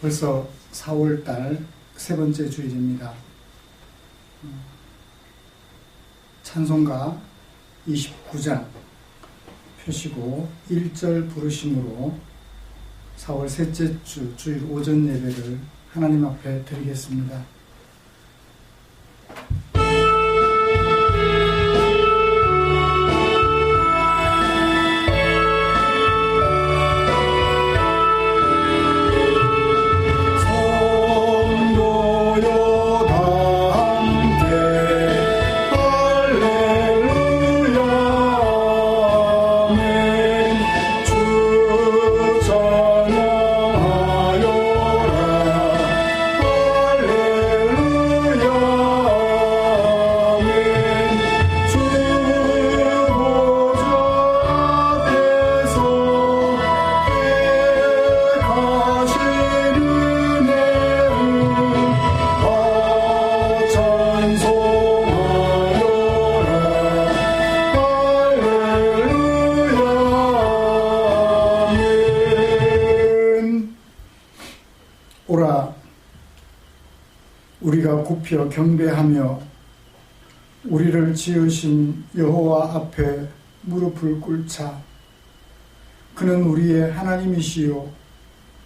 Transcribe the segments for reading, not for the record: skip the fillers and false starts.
벌써 4월달 세 번째 주일입니다. 찬송가 29장 펴시고 1절 부르심으로 4월 셋째 주 주일 오전 예배를 하나님 앞에 드리겠습니다. 오라, 우리가 굽혀 경배하며 우리를 지으신 여호와 앞에 무릎을 꿇자. 그는 우리의 하나님이시요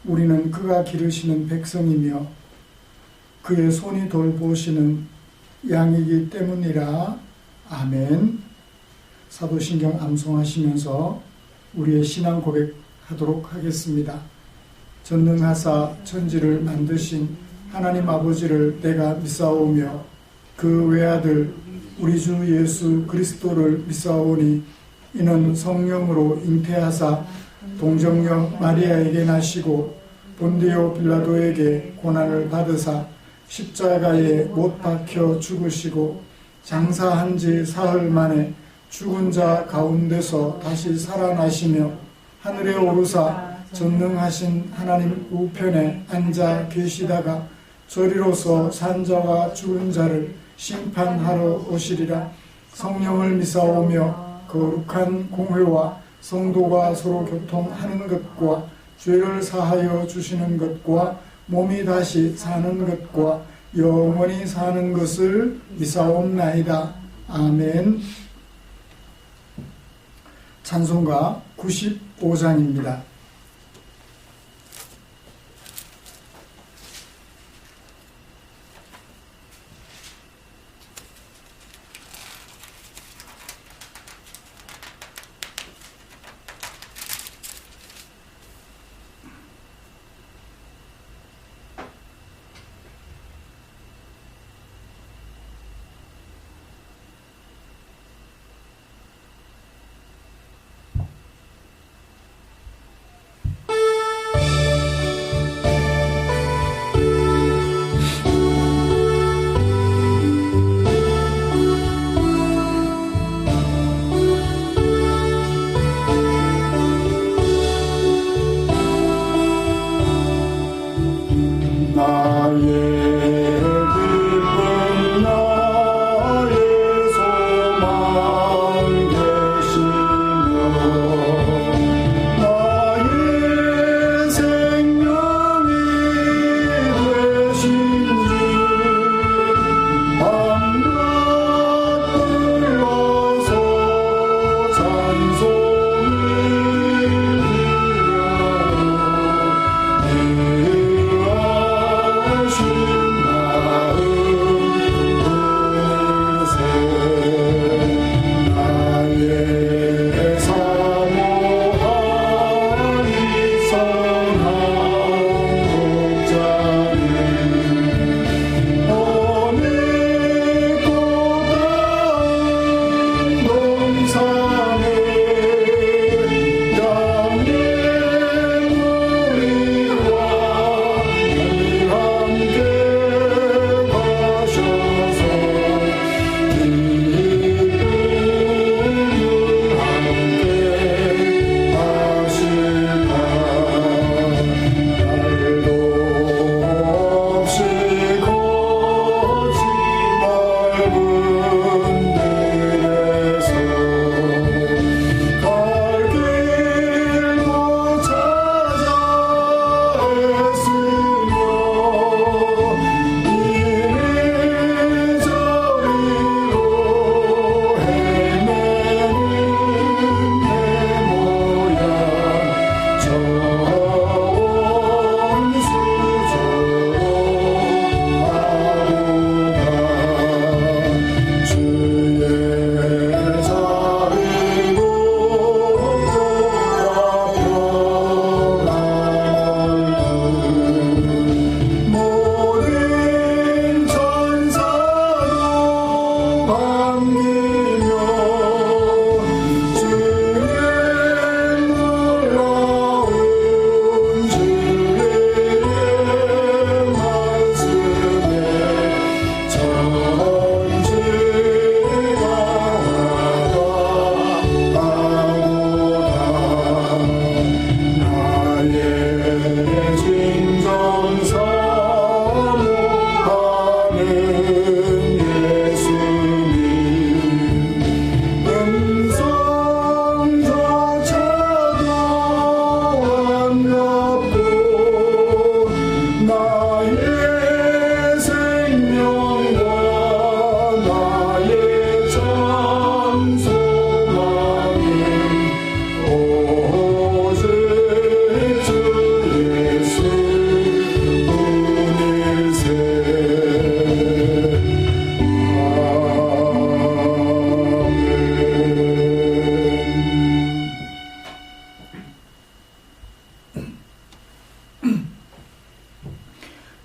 우리는 그가 기르시는 백성이며 그의 손이 돌보시는 양이기 때문이라. 아멘. 사도신경 암송하시면서 우리의 신앙 고백하도록 하겠습니다. 전능하사 천지를 만드신 하나님 아버지를 내가 믿사오며 그 외아들 우리 주 예수 그리스도를 믿사오니 이는 성령으로 잉태하사 동정녀 마리아에게 나시고 본디오 빌라도에게 고난을 받으사 십자가에 못 박혀 죽으시고 장사한 지 사흘 만에 죽은 자 가운데서 다시 살아나시며 하늘에 오르사 전능하신 하나님 우편에 앉아 계시다가 저리로서 산자와 죽은 자를 심판하러 오시리라. 성령을 믿사오며 거룩한 공회와 성도가 서로 교통하는 것과 죄를 사하여 주시는 것과 몸이 다시 사는 것과 영원히 사는 것을 믿사옵나이다. 아멘. 찬송가 95장입니다.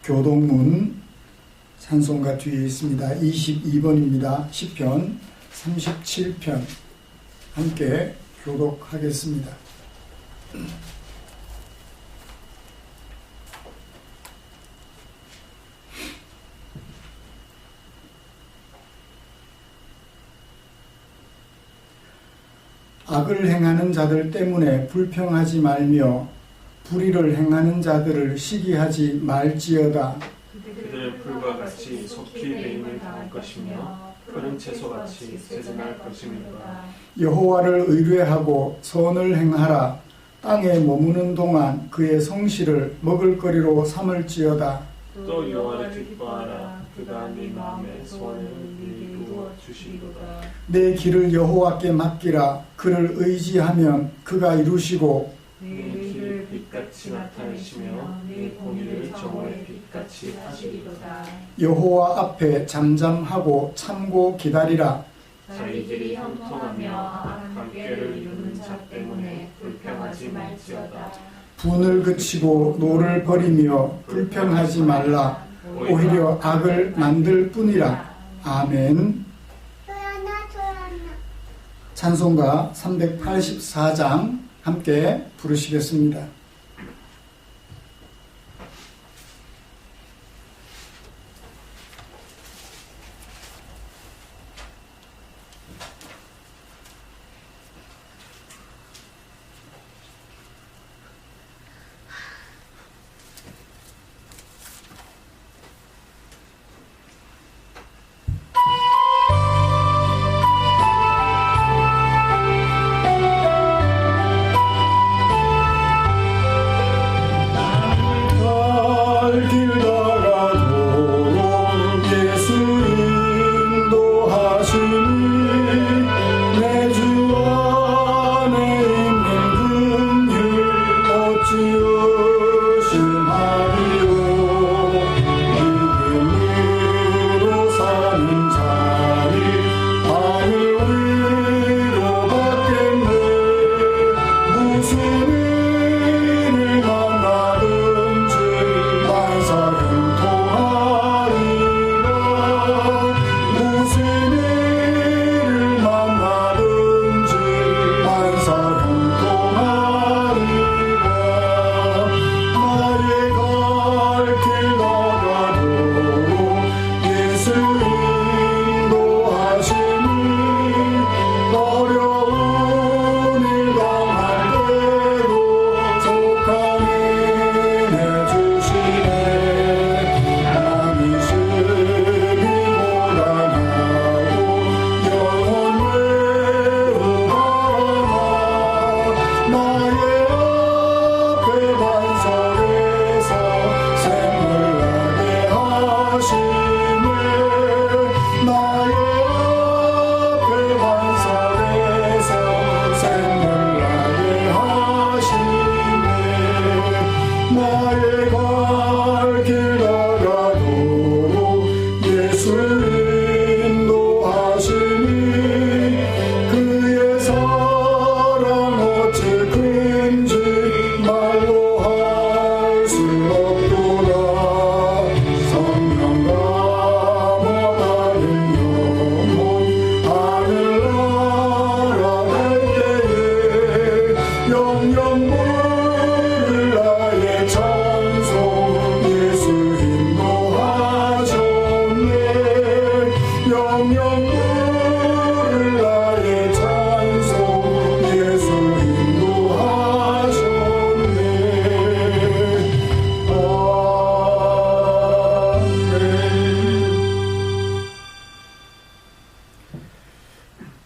교동문 찬송가 뒤에 있습니다. 22번입니다. 시편 37편 함께 교독하겠습니다. 악을 행하는 자들 때문에 불평하지 말며 불의를 행하는 자들을 시기하지 말지어다. 그들은 불과 같이 속히 매임을 당할 것이며 푸른 채소같이 세진할 것이니라. 여호와를 의뢰하고 선을 행하라. 땅에 머무는 동안 그의 성실을 먹을거리로 삼을지어다. 또 여호와를 기뻐하라. 그가 네 마음의 소원을 네게 이루어 주시리로다. 내 길을 여호와께 맡기라. 그를 의지하면 그가 이루시고 네 길을 빛같이 나타내시며 네 공의를 정오의 빛같이 하시리로다. 여호와 앞에 잠잠하고 참고 기다리라. 자기들이 형통하며 악한 꾀를 이루는 자 때문에 불평하지 말지어다. 분을 그치고 노를 버리며 불평하지 말라. 오히려 악을 만들 뿐이라. 아멘. 찬송가 384장 함께 부르시겠습니다.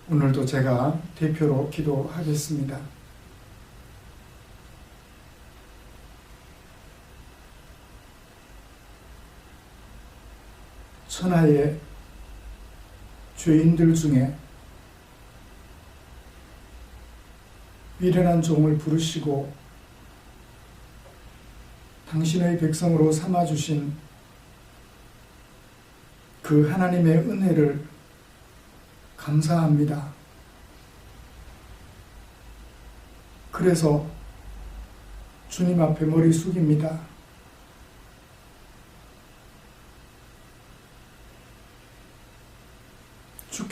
오늘도 제가 대표로 기도하겠습니다. 천하의 죄인들 중에 미련한 종을 부르시고 당신의 백성으로 삼아주신 그 하나님의 은혜를 감사합니다. 그래서 주님 앞에 머리 숙입니다.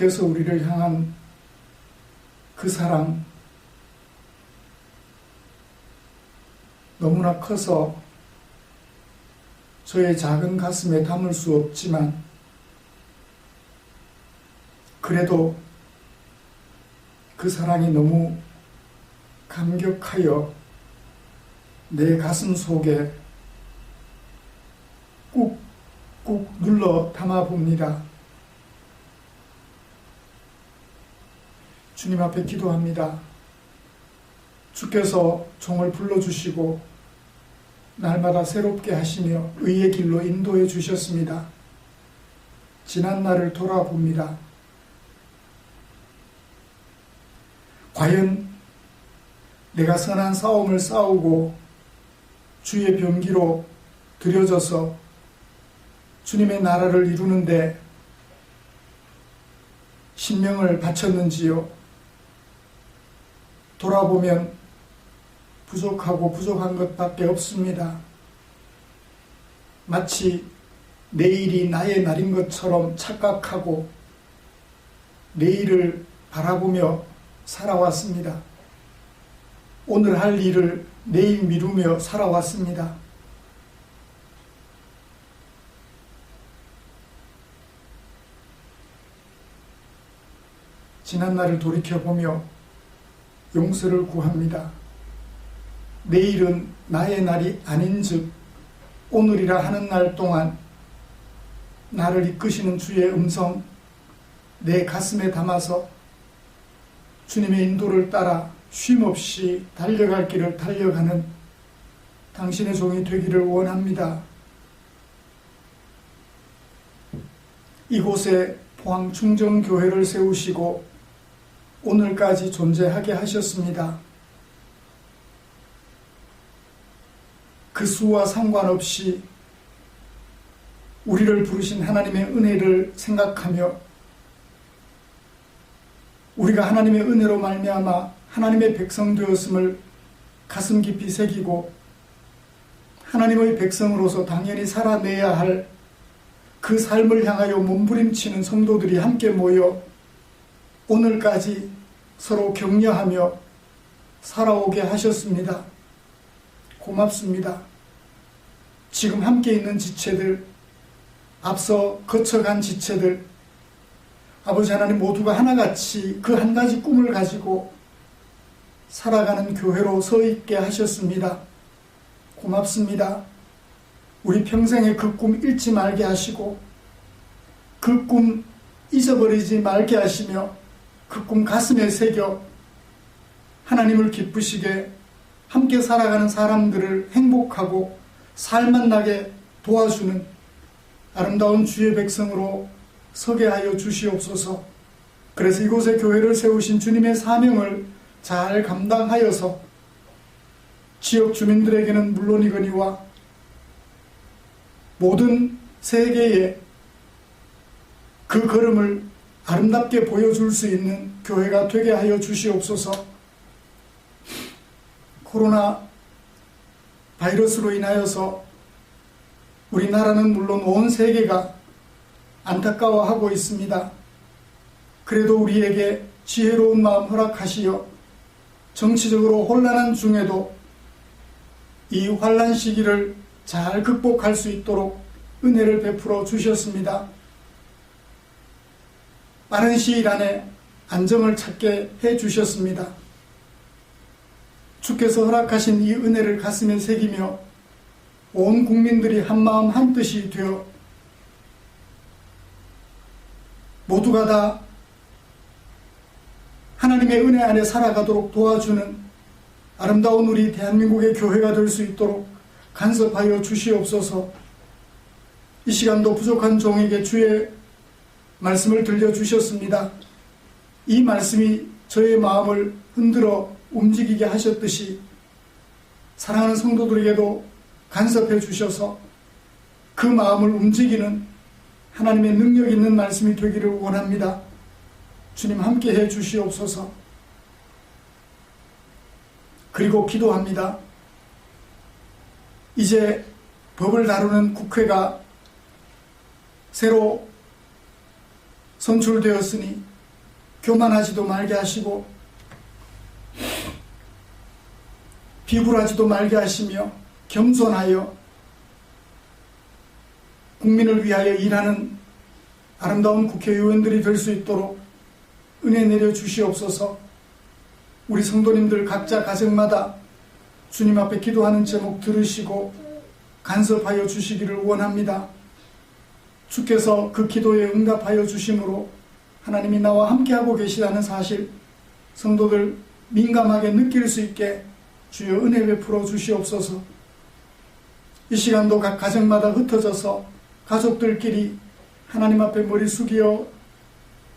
주께서 우리를 향한 그 사랑 너무나 커서 저의 작은 가슴에 담을 수 없지만 그래도 그 사랑이 너무 감격하여 내 가슴 속에 꾹꾹 눌러 담아 봅니다. 주님 앞에 기도합니다. 주께서 종을 불러주시고 날마다 새롭게 하시며 의의 길로 인도해 주셨습니다. 지난 날을 돌아봅니다. 과연 내가 선한 싸움을 싸우고 주의 병기로 들여져서 주님의 나라를 이루는데 신명을 바쳤는지요? 돌아보면 부족하고 부족한 것밖에 없습니다. 마치 내일이 나의 날인 것처럼 착각하고 내일을 바라보며 살아왔습니다. 오늘 할 일을 내일 미루며 살아왔습니다. 지난날을 돌이켜보며 용서를 구합니다. 내일은 나의 날이 아닌즉 오늘이라 하는 날 동안 나를 이끄시는 주의 음성 내 가슴에 담아서 주님의 인도를 따라 쉼없이 달려갈 길을 달려가는 당신의 종이 되기를 원합니다. 이곳에 포항충정교회를 세우시고 오늘까지 존재하게 하셨습니다. 그 수와 상관없이 우리를 부르신 하나님의 은혜를 생각하며 우리가 하나님의 은혜로 말미암아 하나님의 백성 되었음을 가슴 깊이 새기고 하나님의 백성으로서 당연히 살아내야 할 그 삶을 향하여 몸부림치는 성도들이 함께 모여 오늘까지 서로 격려하며 살아오게 하셨습니다. 고맙습니다. 지금 함께 있는 지체들, 앞서 거쳐간 지체들, 아버지 하나님 모두가 하나같이 그 한 가지 꿈을 가지고 살아가는 교회로 서 있게 하셨습니다. 고맙습니다. 우리 평생에 그 꿈 잃지 말게 하시고 그 꿈 잊어버리지 말게 하시며 그 꿈 가슴에 새겨 하나님을 기쁘시게 함께 살아가는 사람들을 행복하고 살맛나게 도와주는 아름다운 주의 백성으로 서게 하여 주시옵소서. 그래서 이곳에 교회를 세우신 주님의 사명을 잘 감당하여서 지역 주민들에게는 물론이거니와 모든 세계에 그 걸음을 아름답게 보여줄 수 있는 교회가 되게 하여 주시옵소서. 코로나 바이러스로 인하여서 우리나라는 물론 온 세계가 안타까워하고 있습니다. 그래도 우리에게 지혜로운 마음 허락하시어 정치적으로 혼란한 중에도 이 환난 시기를 잘 극복할 수 있도록 은혜를 베풀어 주셨습니다. 빠른 시일 안에 안정을 찾게 해 주셨습니다. 주께서 허락하신 이 은혜를 가슴에 새기며 온 국민들이 한마음 한뜻이 되어 모두가 다 하나님의 은혜 안에 살아가도록 도와주는 아름다운 우리 대한민국의 교회가 될 수 있도록 간섭하여 주시옵소서. 이 시간도 부족한 종에게 주의 말씀을 들려주셨습니다. 이 말씀이 저의 마음을 흔들어 움직이게 하셨듯이 사랑하는 성도들에게도 간섭해 주셔서 그 마음을 움직이는 하나님의 능력 있는 말씀이 되기를 원합니다. 주님 함께 해 주시옵소서. 그리고 기도합니다. 이제 법을 다루는 국회가 새로 선출되었으니 교만하지도 말게 하시고 비굴하지도 말게 하시며 겸손하여 국민을 위하여 일하는 아름다운 국회의원들이 될 수 있도록 은혜 내려 주시옵소서. 우리 성도님들 각자 가정마다 주님 앞에 기도하는 제목 들으시고 간섭하여 주시기를 원합니다. 주께서 그 기도에 응답하여 주심으로 하나님이 나와 함께하고 계시다는 사실 성도들 민감하게 느낄 수 있게 주여 은혜 베풀어 주시옵소서. 이 시간도 각 가정마다 흩어져서 가족들끼리 하나님 앞에 머리 숙여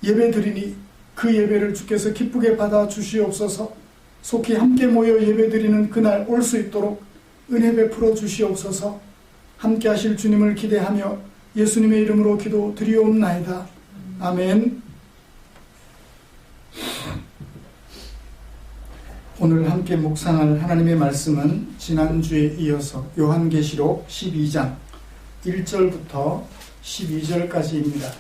예배드리니 그 예배를 주께서 기쁘게 받아 주시옵소서. 속히 함께 모여 예배드리는 그날 올 수 있도록 은혜 베풀어 주시옵소서. 함께 하실 주님을 기대하며 예수님의 이름으로 기도 드리옵나이다. 아멘. 오늘 함께 묵상할 하나님의 말씀은 지난주에 이어서 요한계시록 12장 1절부터 12절까지입니다.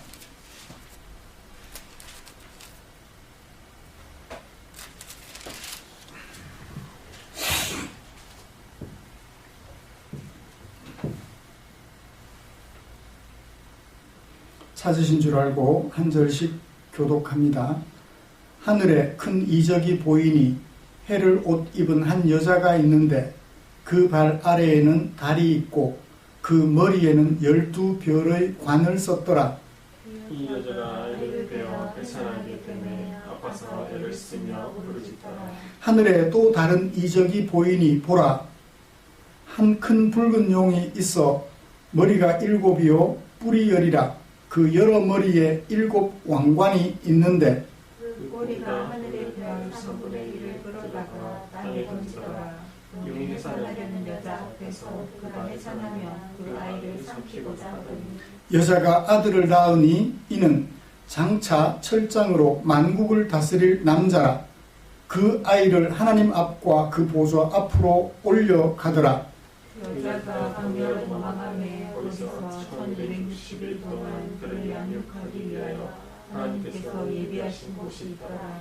찾으신 줄 알고 한 절씩 교독합니다. 하늘에 큰 이적이 보이니 해를 옷 입은 한 여자가 있는데 그 발 아래에는 달이 있고 그 머리에는 12별의 관을 썼더라. 이 여자가 아이를 베어 배산하기 때문에 아파서 애를 쓰며 부르짖더라. 하늘에 또 다른 이적이 보이니 보라, 한 큰 붉은 용이 있어 머리가 7이요 뿔이 10이라. 그 여러 머리에 7 왕관이 있는데 그 꼬리가 하늘의 별 3분의 1을 끌어다가 땅에 던지더라. 용이 해산하려는 여자 앞에서 그가 해산하며 그 아이를 삼키고자 하더니 여자가 아들을 낳으니 이는 장차 철장으로 만국을 다스릴 남자라. 그 아이를 하나님 앞과 그 보좌 앞으로 올려가더라. 여자가 광야로 도망하며 거기서 1260일 동안 그를 양육하기 위하여 하나님께서 예비하신 곳이 있더라.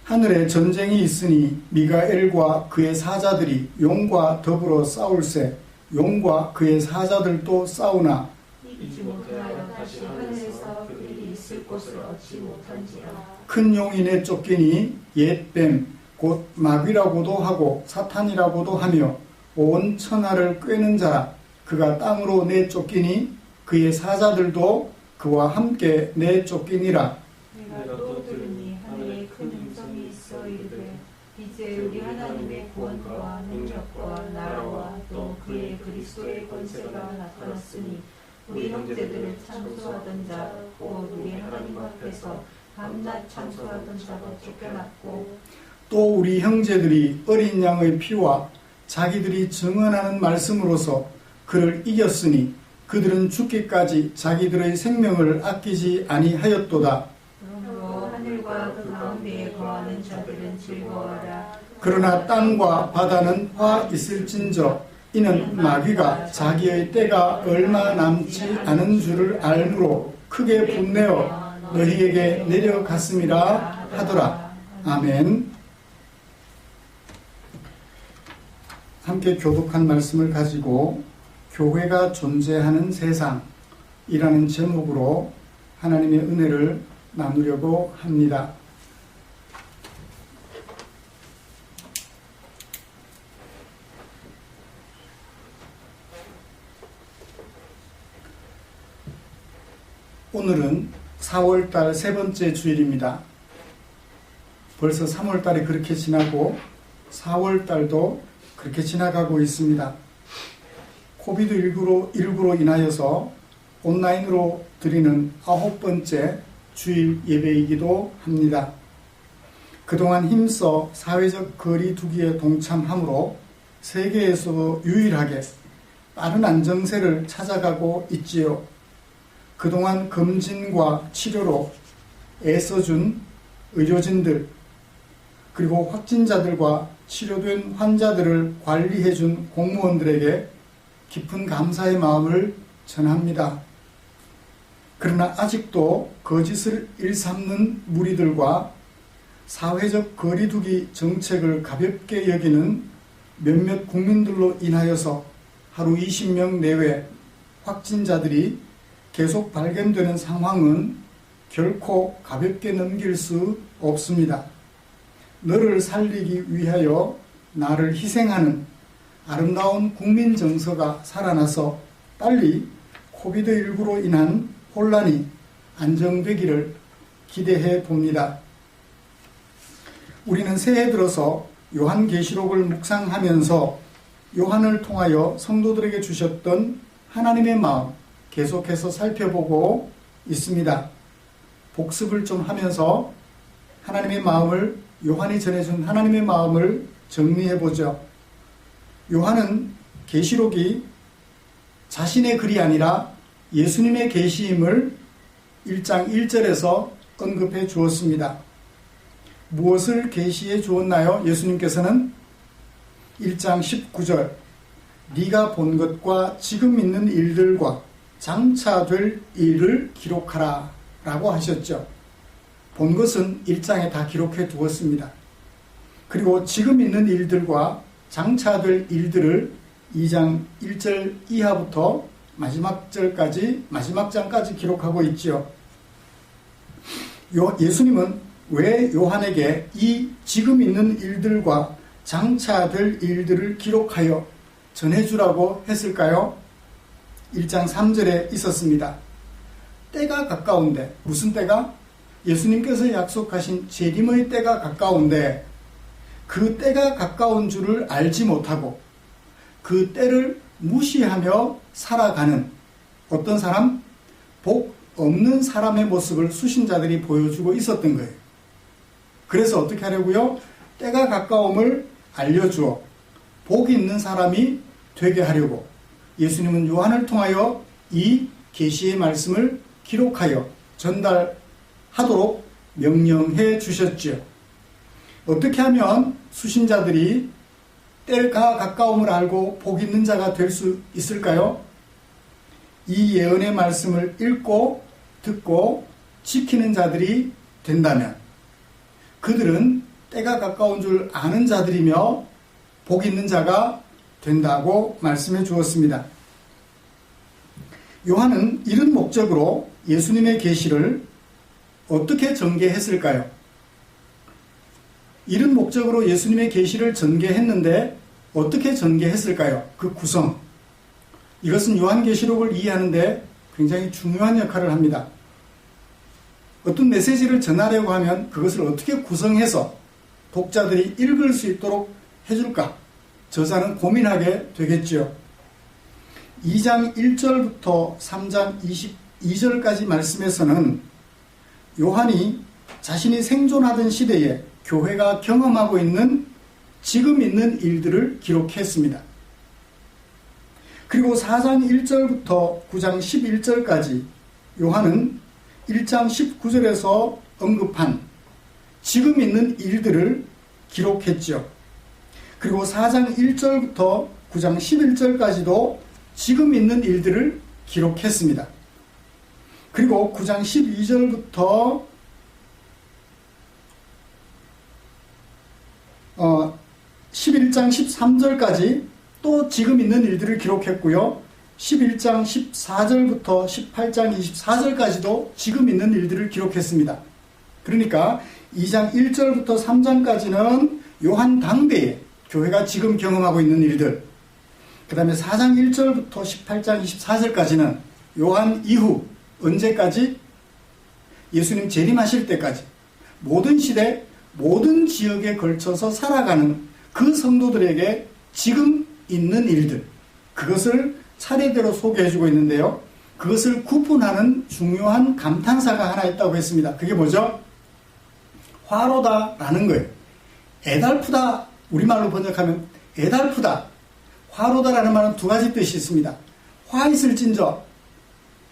하늘에 전쟁이 있으니 미가엘과 그의 사자들이 용과 더불어 싸울세. 용과 그의 사자들도 싸우나 이기지 못하여 다시 하늘에서 그들이 있을 곳을 얻지 못한지라. 큰 용이 내쫓기니 옛뱀 곧 마귀라고도 하고 사탄이라고도 하며 온 천하를 꿰는 자라. 그가 땅으로 내쫓기니 그의 사자들도 그와 함께 내쫓기니라. 내가 또 들으니 하늘에 큰 음성이 있어 이르되 이제 우리 하나님의 구원과 능력과 나라와 또 그의 그리스도의 권세가 나타났으니 우리 형제들을 참소하던 자 곧 우리 하나님 앞에서 밤낮 참소하던 자도 쫓겨났고 또 우리 형제들이 어린 양의 피와 자기들이 증언하는 말씀으로서 그를 이겼으니 그들은 죽기까지 자기들의 생명을 아끼지 아니하였도다. 그러므로 하늘과 그 가운데에 거하는 자들은 즐거워하라. 그러나 땅과 바다는 화 있을진저 이는 마귀가 자기의 때가 얼마 남지 않은 줄을 알므로 크게 분내어 너희에게 내려갔음이라 하더라. 아멘. 함께 교독한 말씀을 가지고 교회가 존재하는 세상이라는 제목으로 하나님의 은혜를 나누려고 합니다. 오늘은 4월달 세 번째 주일입니다. 벌써 3월달이 그렇게 지나고 4월달도 그렇게 지나가고 있습니다. 코비드19로 인하여서 온라인으로 드리는 9번째 주일 예배이기도 합니다. 그동안 힘써 사회적 거리 두기에 동참함으로 세계에서도 유일하게 빠른 안정세를 찾아가고 있지요. 그동안 검진과 치료로 애써준 의료진들 그리고 확진자들과 치료된 환자들을 관리해준 공무원들에게 깊은 감사의 마음을 전합니다. 그러나 아직도 거짓을 일삼는 무리들과 사회적 거리두기 정책을 가볍게 여기는 몇몇 국민들로 인하여서 하루 20명 내외 확진자들이 계속 발견되는 상황은 결코 가볍게 넘길 수 없습니다. 너를 살리기 위하여 나를 희생하는 아름다운 국민 정서가 살아나서 빨리 코비드19로 인한 혼란이 안정되기를 기대해 봅니다. 우리는 새해 들어서 요한계시록을 묵상하면서 요한을 통하여 성도들에게 주셨던 하나님의 마음 계속해서 살펴보고 있습니다. 복습을 좀 하면서 하나님의 마음을, 요한이 전해준 하나님의 마음을 정리해보죠. 요한은 계시록이 자신의 글이 아니라 예수님의 계시임을 1장 1절에서 언급해 주었습니다. 무엇을 계시해 주었나요? 예수님께서는 1장 19절 네가 본 것과 지금 있는 일들과 장차 될 일을 기록하라 라고 하셨죠. 본 것은 1장에 다 기록해 두었습니다. 그리고 지금 있는 일들과 장차 될 일들을 2장 1절 이하부터 마지막 장까지 기록하고 있지요. 예수님은 왜 요한에게 이 지금 있는 일들과 장차 될 일들을 기록하여 전해주라고 했을까요? 1장 3절에 있었습니다. 때가 가까운데, 무슨 때가? 예수님께서 약속하신 재림의 때가 가까운데 그 때가 가까운 줄을 알지 못하고 그 때를 무시하며 살아가는 어떤 사람? 복 없는 사람의 모습을 수신자들이 보여주고 있었던 거예요. 그래서 어떻게 하려고요? 때가 가까움을 알려주어 복 있는 사람이 되게 하려고 예수님은 요한을 통하여 이 계시의 말씀을 기록하여 전달하도록 명령해 주셨죠. 어떻게 하면 수신자들이 때가 가까움을 알고 복 있는 자가 될 수 있을까요? 이 예언의 말씀을 읽고 듣고 지키는 자들이 된다면 그들은 때가 가까운 줄 아는 자들이며 복 있는 자가 된다고 말씀해 주었습니다. 요한은 이런 목적으로 예수님의 계시를 어떻게 전개했을까요? 이런 목적으로 예수님의 계시를 전개했는데 어떻게 전개했을까요? 그 구성. 이것은 요한계시록을 이해하는데 굉장히 중요한 역할을 합니다. 어떤 메시지를 전하려고 하면 그것을 어떻게 구성해서 독자들이 읽을 수 있도록 해줄까? 저자는 고민하게 되겠죠. 2장 1절부터 3장 22절까지 말씀에서는 요한이 자신이 생존하던 시대에 교회가 경험하고 있는 지금 있는 일들을 기록했습니다. 그리고 4장 1절부터 9장 11절까지 요한은 1장 19절에서 언급한 지금 있는 일들을 기록했죠. 그리고 4장 1절부터 9장 11절까지도 지금 있는 일들을 기록했습니다. 그리고 9장 12절부터 11장 13절까지 또 지금 있는 일들을 기록했고요. 11장 14절부터 18장 24절까지도 지금 있는 일들을 기록했습니다. 그러니까 2장 1절부터 3장까지는 요한 당대에 교회가 지금 경험하고 있는 일들, 그 다음에 4장 1절부터 18장 24절까지는 요한 이후 언제까지? 예수님 재림하실 때까지 모든 시대, 모든 지역에 걸쳐서 살아가는 그 성도들에게 지금 있는 일들, 그것을 차례대로 소개해주고 있는데요. 그것을 구분하는 중요한 감탄사가 하나 있다고 했습니다. 그게 뭐죠? 화로다라는 거예요. 애달프다, 우리말로 번역하면 애달프다. 화로다라는 말은 두 가지 뜻이 있습니다. 화 있을진저,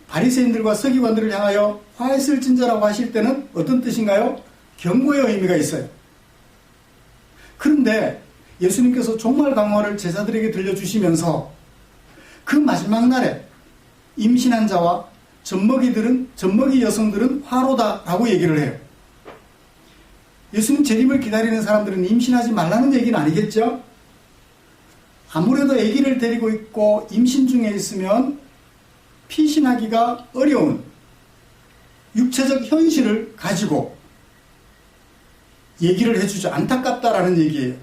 바리새인들과 서기관들을 향하여 화 있을진저라고 하실 때는 어떤 뜻인가요? 경고의 의미가 있어요. 그런데 예수님께서 종말 강화를 제자들에게 들려주시면서 그 마지막 날에 임신한 자와 젖먹이 여성들은 화로다라고 얘기를 해요. 예수님 재림을 기다리는 사람들은 임신하지 말라는 얘기는 아니겠죠? 아무래도 아기를 데리고 있고 임신 중에 있으면 피신하기가 어려운 육체적 현실을 가지고 얘기를 해주죠. 안타깝다라는 얘기예요.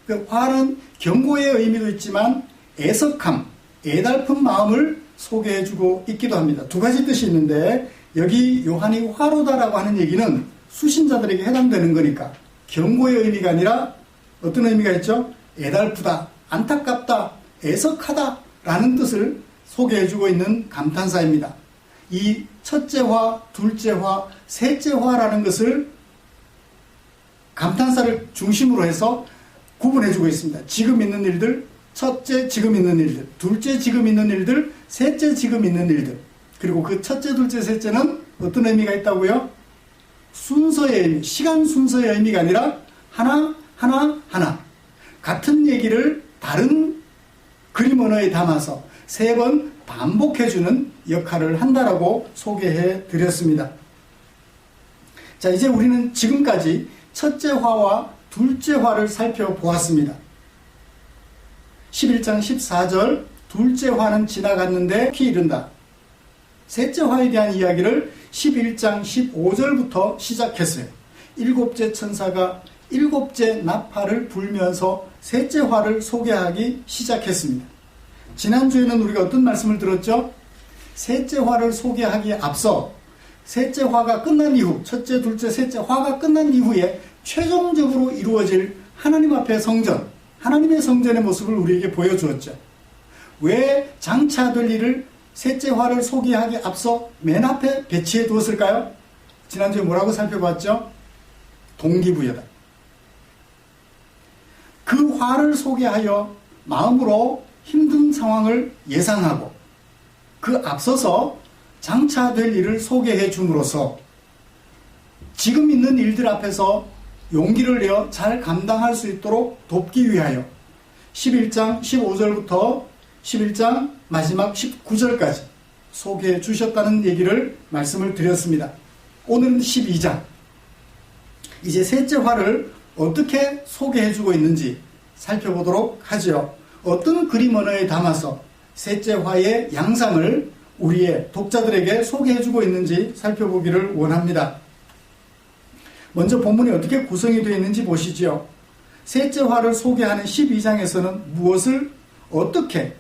그 화는 경고의 의미도 있지만 애석함, 애달픈 마음을 소개해주고 있기도 합니다. 두 가지 뜻이 있는데 여기 요한이 화로다라고 하는 얘기는 수신자들에게 해당되는 거니까 경고의 의미가 아니라 어떤 의미가 있죠? 애달프다, 안타깝다, 애석하다 라는 뜻을 소개해주고 있는 감탄사입니다. 이 첫째 화, 둘째 화, 셋째 화라는 것을 감탄사를 중심으로 해서 구분해주고 있습니다. 지금 있는 일들, 첫째 지금 있는 일들, 둘째 지금 있는 일들, 셋째 지금 있는 일들. 그리고 그 첫째, 둘째, 셋째는 어떤 의미가 있다고요? 순서의 의미, 시간 순서의 의미가 아니라 하나, 하나, 하나. 같은 얘기를 다른 그림 언어에 담아서 3번 반복해주는 역할을 한다라고 소개해 드렸습니다. 자, 이제 우리는 지금까지 첫째 화와 둘째 화를 살펴보았습니다. 11장 14절 둘째 화는 지나갔는데 피 이른다. 셋째 화에 대한 이야기를 11장 15절부터 시작했어요. 7째 천사가 7째 나팔을 불면서 셋째 화를 소개하기 시작했습니다. 지난주에는 우리가 어떤 말씀을 들었죠? 셋째 화를 소개하기에 앞서 셋째 화가 끝난 이후, 첫째, 둘째, 셋째 화가 끝난 이후에 최종적으로 이루어질 하나님 앞의 성전, 하나님의 성전의 모습을 우리에게 보여주었죠. 왜 장차될 일을 셋째 화를 소개하기 앞서 맨 앞에 배치해 두었을까요? 지난주에 뭐라고 살펴봤죠? 동기부여다. 그 화를 소개하여 마음으로 힘든 상황을 예상하고 그 앞서서 장차될 일을 소개해 줌으로써 지금 있는 일들 앞에서 용기를 내어 잘 감당할 수 있도록 돕기 위하여 11장 15절부터 11장 마지막 19절까지 소개해 주셨다는 얘기를 말씀을 드렸습니다. 오늘은 12장. 이제 셋째 화를 어떻게 소개해 주고 있는지 살펴보도록 하죠. 어떤 그림 언어에 담아서 셋째 화의 양상을 우리의 독자들에게 소개해 주고 있는지 살펴보기를 원합니다. 먼저 본문이 어떻게 구성이 되어 있는지 보시죠. 셋째 화를 소개하는 12장에서는 무엇을 어떻게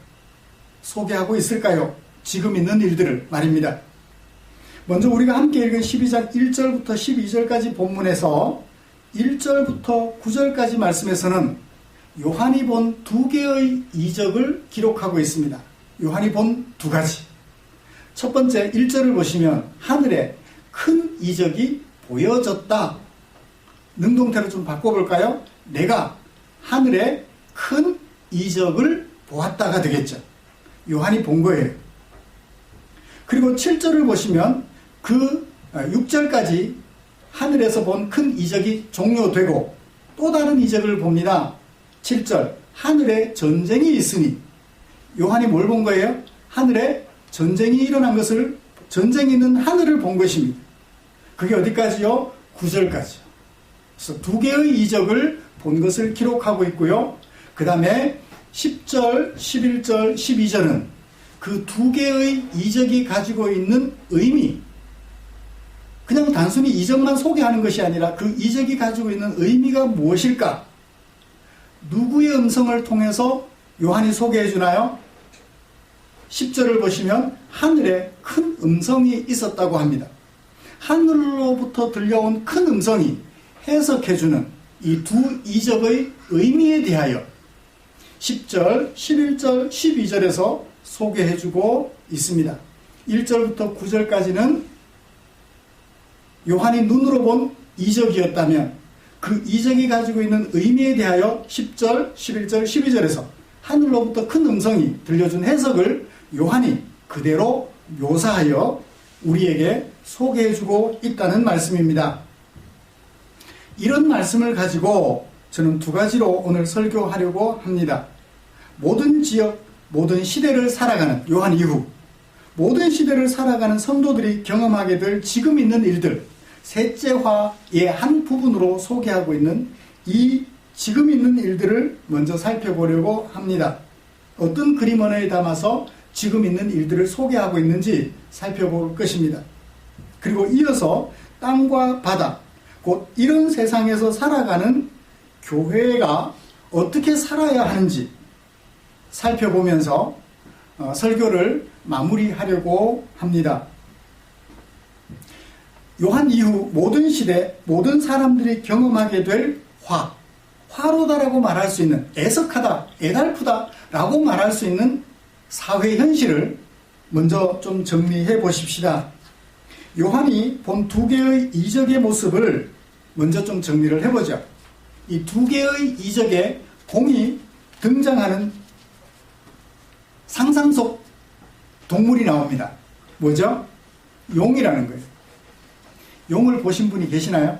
소개하고 있을까요? 지금 있는 일들을 말입니다. 먼저 우리가 함께 읽은 12장 1절부터 12절까지 본문에서 1절부터 9절까지 말씀에서는 요한이 본 2개의 이적을 기록하고 있습니다. 요한이 본 2가지. 첫 번째 1절을 보시면 하늘에 큰 이적이 보여졌다. 능동태로 좀 바꿔볼까요? 내가 하늘에 큰 이적을 보았다가 되겠죠. 요한이 본 거예요. 그리고 7절을 보시면 그 6절까지 하늘에서 본 큰 이적이 종료되고 또 다른 이적을 봅니다. 7절 하늘에 전쟁이 있으니 요한이 뭘 본 거예요? 하늘에 전쟁이 일어난 것을, 전쟁이 있는 하늘을 본 것입니다. 그게 어디까지요? 9절까지요. 그래서 2개의 이적을 본 것을 기록하고 있고요. 그 다음에 10절, 11절, 12절은 그 2개의 이적이 가지고 있는 의미, 그냥 단순히 이적만 소개하는 것이 아니라 그 이적이 가지고 있는 의미가 무엇일까? 누구의 음성을 통해서 요한이 소개해 주나요? 10절을 보시면 하늘에 큰 음성이 있었다고 합니다. 하늘로부터 들려온 큰 음성이 해석해주는 이 2 이적의 의미에 대하여 10절, 11절, 12절에서 소개해주고 있습니다. 1절부터 9절까지는 요한이 눈으로 본 이적이었다면 그 이적이 가지고 있는 의미에 대하여 10절, 11절, 12절에서 하늘로부터 큰 음성이 들려준 해석을 요한이 그대로 묘사하여 우리에게 소개해주고 있다는 말씀입니다. 이런 말씀을 가지고 저는 2가지로 오늘 설교하려고 합니다. 모든 지역, 모든 시대를 살아가는 요한 이후 모든 시대를 살아가는 성도들이 경험하게 될 지금 있는 일들, 셋째화의 한 부분으로 소개하고 있는 이 지금 있는 일들을 먼저 살펴보려고 합니다. 어떤 그림 언어에 담아서 지금 있는 일들을 소개하고 있는지 살펴볼 것입니다. 그리고 이어서 땅과 바다, 곧 이런 세상에서 살아가는 교회가 어떻게 살아야 하는지 살펴보면서 설교를 마무리하려고 합니다. 요한 이후 모든 시대, 모든 사람들이 경험하게 될 화로다라고 말할 수 있는, 애석하다, 애달프다라고 말할 수 있는 사회 현실을 먼저 좀 정리해 보십시다. 요한이 본 두 개의 이적의 모습을 먼저 좀 정리를 해보죠. 이 두 개의 이적에 공이 등장하는 상상 속 동물이 나옵니다. 뭐죠? 용이라는 거예요. 용을 보신 분이 계시나요?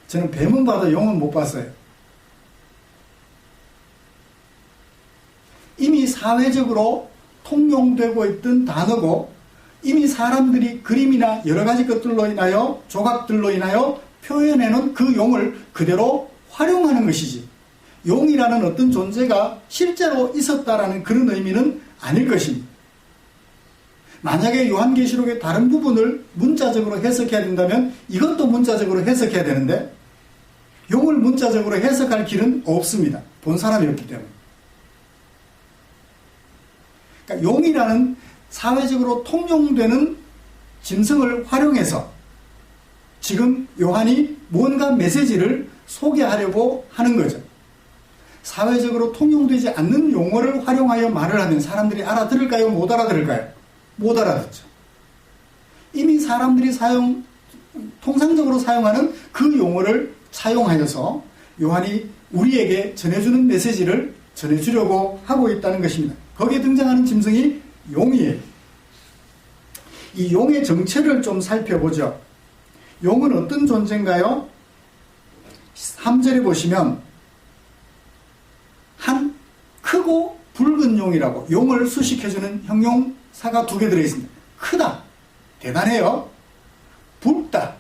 저는 뱀은 봐도 용은 못 봤어요. 이미 사회적으로 통용되고 있던 단어고 이미 사람들이 그림이나 여러 가지 것들로 인하여 조각들로 인하여 표현해놓은 그 용을 그대로 활용하는 것이지 용이라는 어떤 존재가 실제로 있었다라는 그런 의미는 아닐 것입니다. 만약에 요한계시록의 다른 부분을 문자적으로 해석해야 된다면 이것도 문자적으로 해석해야 되는데 용을 문자적으로 해석할 길은 없습니다. 본 사람이 없기 때문에. 그러니까 용이라는 사회적으로 통용되는 짐승을 활용해서 지금 요한이 무언가 메시지를 소개하려고 하는 거죠. 사회적으로 통용되지 않는 용어를 활용하여 말을 하면 사람들이 알아들을까요? 못 알아들을까요? 못 알아듣죠. 이미 사람들이 통상적으로 사용하는 그 용어를 차용하여서 요한이 우리에게 전해주는 메시지를 전해주려고 하고 있다는 것입니다. 거기에 등장하는 짐승이 용이에요. 이 용의 정체를 좀 살펴보죠. 용은 어떤 존재인가요? 3절에 보시면 한 크고 붉은 용이라고 용을 수식해주는 형용사가 2개 들어있습니다. 크다, 대단해요. 붉다,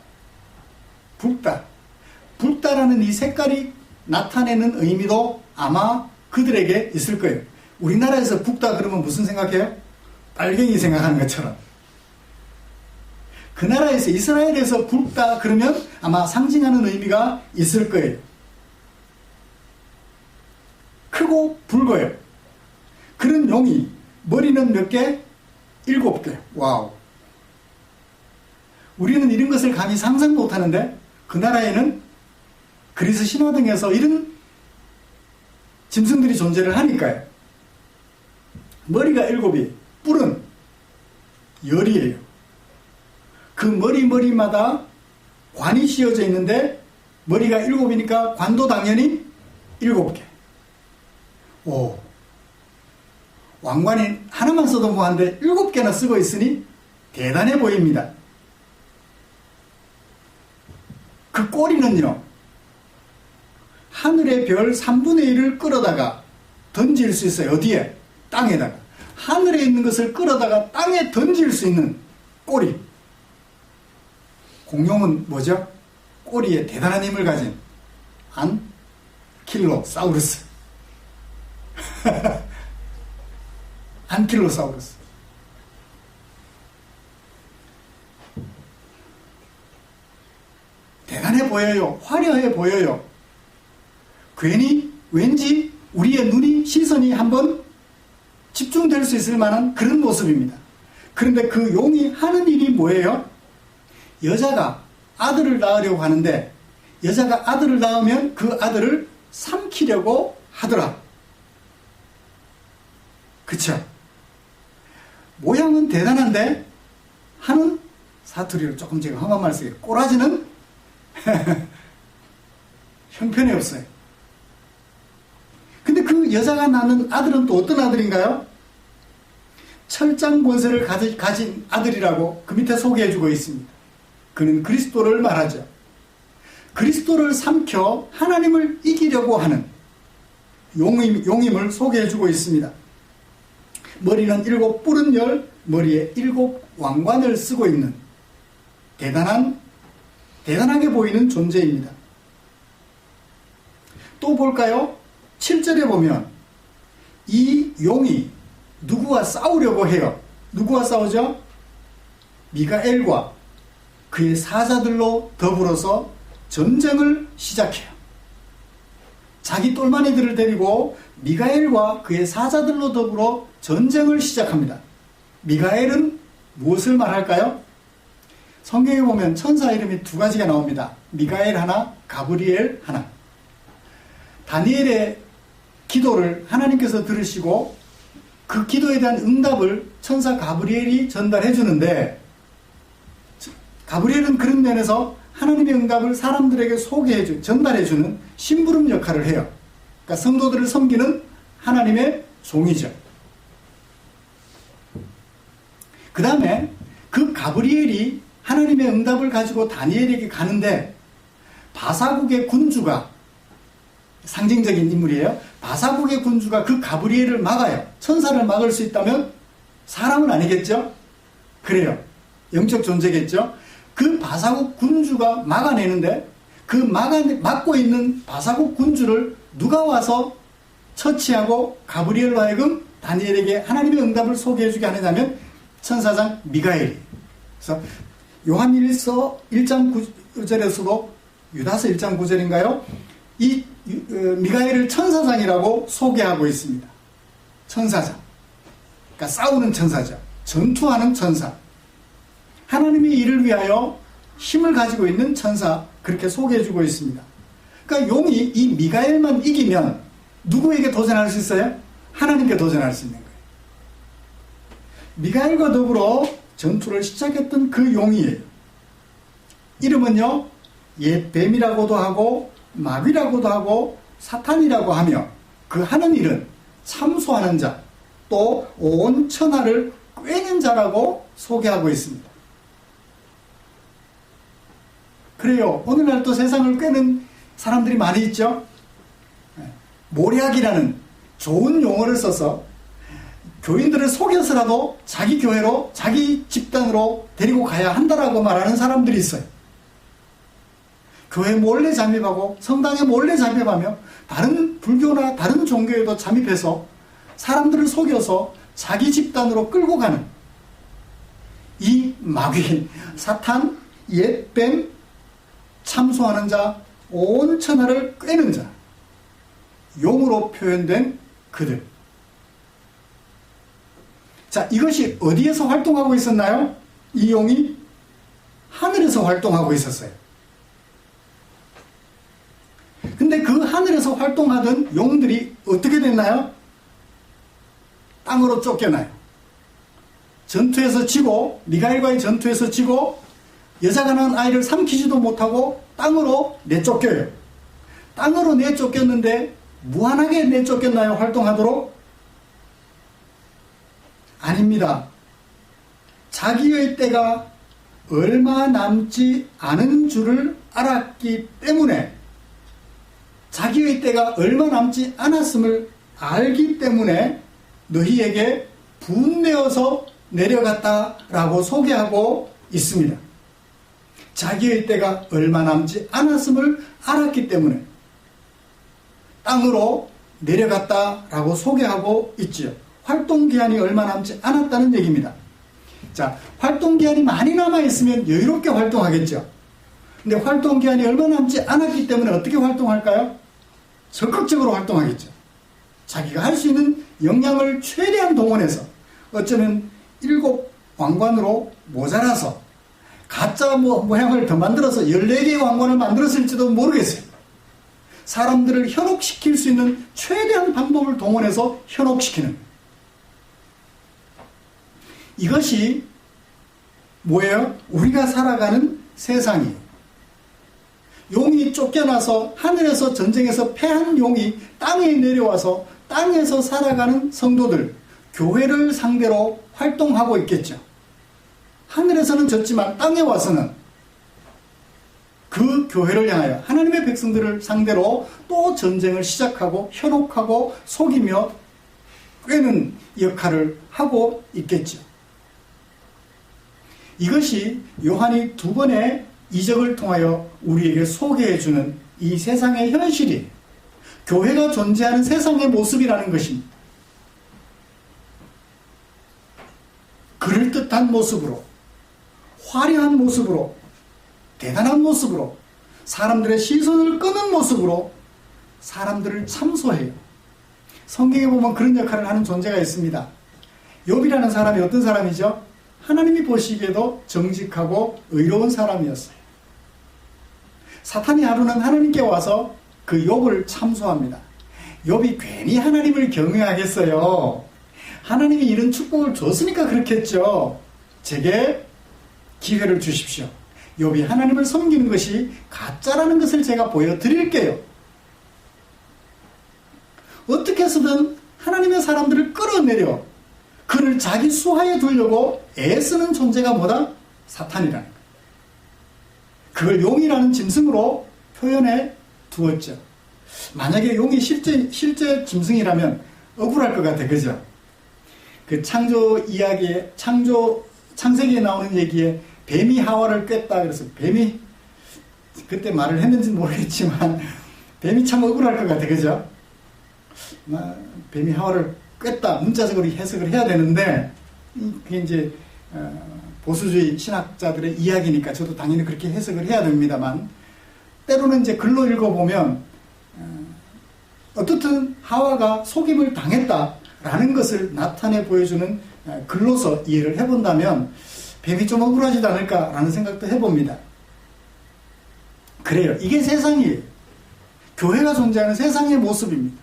붉다라는 이 색깔이 나타내는 의미도 아마 그들에게 있을 거예요. 우리나라에서 붉다 그러면 무슨 생각해요? 빨갱이 생각하는 것처럼. 그 나라에서 이스라엘에서 붉다 그러면 아마 상징하는 의미가 있을 거예요. 크고 붉어요. 그런 용이 머리는 몇 개? 7개. 와우. 우리는 이런 것을 감히 상상 못하는데 그 나라에는 그리스 신화 등에서 이런 짐승들이 존재를 하니까요. 머리가 7이 뿔은 열이에요. 그 머리마다 관이 씌어져 있는데 머리가 7이니까 관도 당연히 7개. 오, 왕관이 하나만 써도 뭐한데 7개나 쓰고 있으니 대단해 보입니다. 그 꼬리는요, 하늘의 별 3분의 1을 끌어다가 던질 수 있어요. 어디에? 땅에다가. 하늘에 있는 것을 끌어다가 땅에 던질 수 있는 꼬리. 공룡은 뭐죠? 꼬리에 대단한 힘을 가진 안킬로사우루스. 안킬로사우루스. 대단해 보여요. 화려해 보여요. 괜히 왠지 우리의 눈이 시선이 한번 집중될 수 있을 만한 그런 모습입니다. 그런데 그 용이 하는 일이 뭐예요? 여자가 아들을 낳으려고 하는데 여자가 아들을 낳으면 그 아들을 삼키려고 하더라. 그쵸? 모양은 대단한데 하는 사투리를 조금 제가 험한 말 쓰게요. 꼬라지는 형편이 없어요. 근데 그 여자가 낳는 아들은 또 어떤 아들인가요? 철장 권세를 가진 아들이라고 그 밑에 소개해주고 있습니다. 그는 그리스도를 말하죠. 그리스도를 삼켜 하나님을 이기려고 하는 용임을 소개해주고 있습니다. 머리는 7 뿔은 열, 머리에 7 왕관을 쓰고 있는 대단하게 보이는 존재입니다. 또 볼까요? 7절에 보면 이 용이 누구와 싸우려고 해요. 누구와 싸우죠? 미가엘과 그의 사자들로 더불어서 전쟁을 시작해요. 자기 똘마니들을 데리고 미가엘과 그의 사자들로 더불어 전쟁을 시작합니다. 미가엘은 무엇을 말할까요? 성경에 보면 천사 이름이 두 가지가 나옵니다. 미가엘 하나, 가브리엘 하나. 다니엘의 기도를 하나님께서 들으시고 그 기도에 대한 응답을 천사 가브리엘이 전달해 주는데, 가브리엘은 그런 면에서 하나님의 응답을 사람들에게 전달해 주는 심부름 역할을 해요. 그러니까 성도들을 섬기는 하나님의 종이죠. 그 다음에 그 가브리엘이 하나님의 응답을 가지고 다니엘에게 가는데, 바사국의 군주가, 상징적인 인물이에요. 바사국의 군주가 그 가브리엘을 막아요. 천사를 막을 수 있다면 사람은 아니겠죠? 그래요. 영적 존재겠죠? 그 바사국 군주가 막아내는데, 그 막고 있는 바사국 군주를 누가 와서 처치하고 가브리엘로 하여금 다니엘에게 하나님의 응답을 소개해주게 하느냐면 천사장 미가엘이. 그래서 요한일서 1장 9절에서도, 유다서 1장 9절인가요? 이 미가엘을 천사장이라고 소개하고 있습니다. 천사장. 그러니까 싸우는 천사죠. 전투하는 천사. 하나님의 일을 위하여 힘을 가지고 있는 천사, 그렇게 소개해주고 있습니다. 그러니까 용이 이 미가엘만 이기면 누구에게 도전할 수 있어요? 하나님께 도전할 수 있는 거예요. 미가엘과 더불어 전투를 시작했던 그 용이에요. 이름은요, 옛 뱀이라고도 하고 마귀라고도 하고 사탄이라고 하며, 그 하는 일은 참소하는 자, 또 온 천하를 꿰는 자라고 소개하고 있습니다. 그래요. 오늘날 또 세상을 꿰는 사람들이 많이 있죠. 모략이라는 좋은 용어를 써서 교인들을 속여서라도 자기 교회로, 자기 집단으로 데리고 가야 한다라고 말하는 사람들이 있어요. 교회 몰래 잠입하고 성당에 몰래 잠입하며 다른 불교나 다른 종교에도 잠입해서 사람들을 속여서 자기 집단으로 끌고 가는 이 마귀, 사탄, 옛뱀, 참소하는 자, 온 천하를 꿰는 자, 용으로 표현된 그들. 자, 이것이 어디에서 활동하고 있었나요? 이 용이 하늘에서 활동하고 있었어요. 근데 그 하늘에서 활동하던 용들이 어떻게 됐나요? 땅으로 쫓겨나요. 전투에서 지고, 미가엘과의 전투에서 지고, 여자가 낳은 아이를 삼키지도 못하고 땅으로 내쫓겨요. 땅으로 내쫓겼는데 무한하게 내쫓겼나요? 활동하도록? 아닙니다. 자기의 때가 얼마 남지 않은 줄을 알았기 때문에, 자기의 때가 얼마 남지 않았음을 알기 때문에 너희에게 분내어서 내려갔다라고 소개하고 있습니다. 자기의 때가 얼마 남지 않았음을 알았기 때문에 땅으로 내려갔다라고 소개하고 있지요. 활동기한이 얼마 남지 않았다는 얘기입니다. 자, 활동기한이 많이 남아있으면 여유롭게 활동하겠죠. 근데 활동기한이 얼마 남지 않았기 때문에 어떻게 활동할까요? 적극적으로 활동하겠죠. 자기가 할 수 있는 역량을 최대한 동원해서, 어쩌면 7 왕관으로 모자라서 가짜 모양을 더 만들어서 14개의 왕관을 만들었을지도 모르겠어요. 사람들을 현혹시킬 수 있는 최대한 방법을 동원해서 현혹시키는, 이것이 뭐예요? 우리가 살아가는 세상이에요. 용이 쫓겨나서 하늘에서 전쟁에서 패한 용이 땅에 내려와서 땅에서 살아가는 성도들, 교회를 상대로 활동하고 있겠죠. 하늘에서는 졌지만 땅에 와서는 그 교회를 향하여, 하나님의 백성들을 상대로 또 전쟁을 시작하고 현혹하고 속이며 꿰는 역할을 하고 있겠죠. 이것이 요한이 두 번의 이적을 통하여 우리에게 소개해주는 이 세상의 현실이 교회가 존재하는 세상의 모습이라는 것입니다. 그럴듯한 모습으로, 화려한 모습으로, 대단한 모습으로, 사람들의 시선을 끄는 모습으로 사람들을 참소해요. 성경에 보면 그런 역할을 하는 존재가 있습니다. 욥이라는 사람이 어떤 사람이죠? 하나님이 보시기에도 정직하고 의로운 사람이었어요. 사탄이 하루는 하나님께 와서 그 욥을 참소합니다. 욥이 괜히 하나님을 경외하겠어요. 하나님이 이런 축복을 줬으니까 그렇겠죠. 제게 기회를 주십시오. 욥이 하나님을 섬기는 것이 가짜라는 것을 제가 보여드릴게요. 어떻게 해서든 하나님의 사람들을 끌어내려 그를 자기 수하에 두려고 애쓰는 존재가 뭐다? 사탄이라는 거예요. 그걸 용이라는 짐승으로 표현해 두었죠. 만약에 용이 실제 짐승이라면 억울할 것 같아, 그죠? 그 창조 이야기에, 창세기에 나오는 얘기에 뱀이 하와를 꿰다 그래서 뱀이, 그때 말을 했는지는 모르겠지만 뱀이 참 억울할 것 같아, 그죠? 뱀이 하와를 꿰다 문자적으로 해석을 해야 되는데 그게 이제 보수주의 신학자들의 이야기니까 저도 당연히 그렇게 해석을 해야 됩니다만, 때로는 이제 글로 읽어보면 어떻든 하와가 속임을 당했다라는 것을 나타내 보여주는 글로서 이해를 해본다면 뱀이 좀 억울하지도 않을까라는 생각도 해봅니다. 그래요. 이게 세상이에요. 교회가 존재하는 세상의 모습입니다.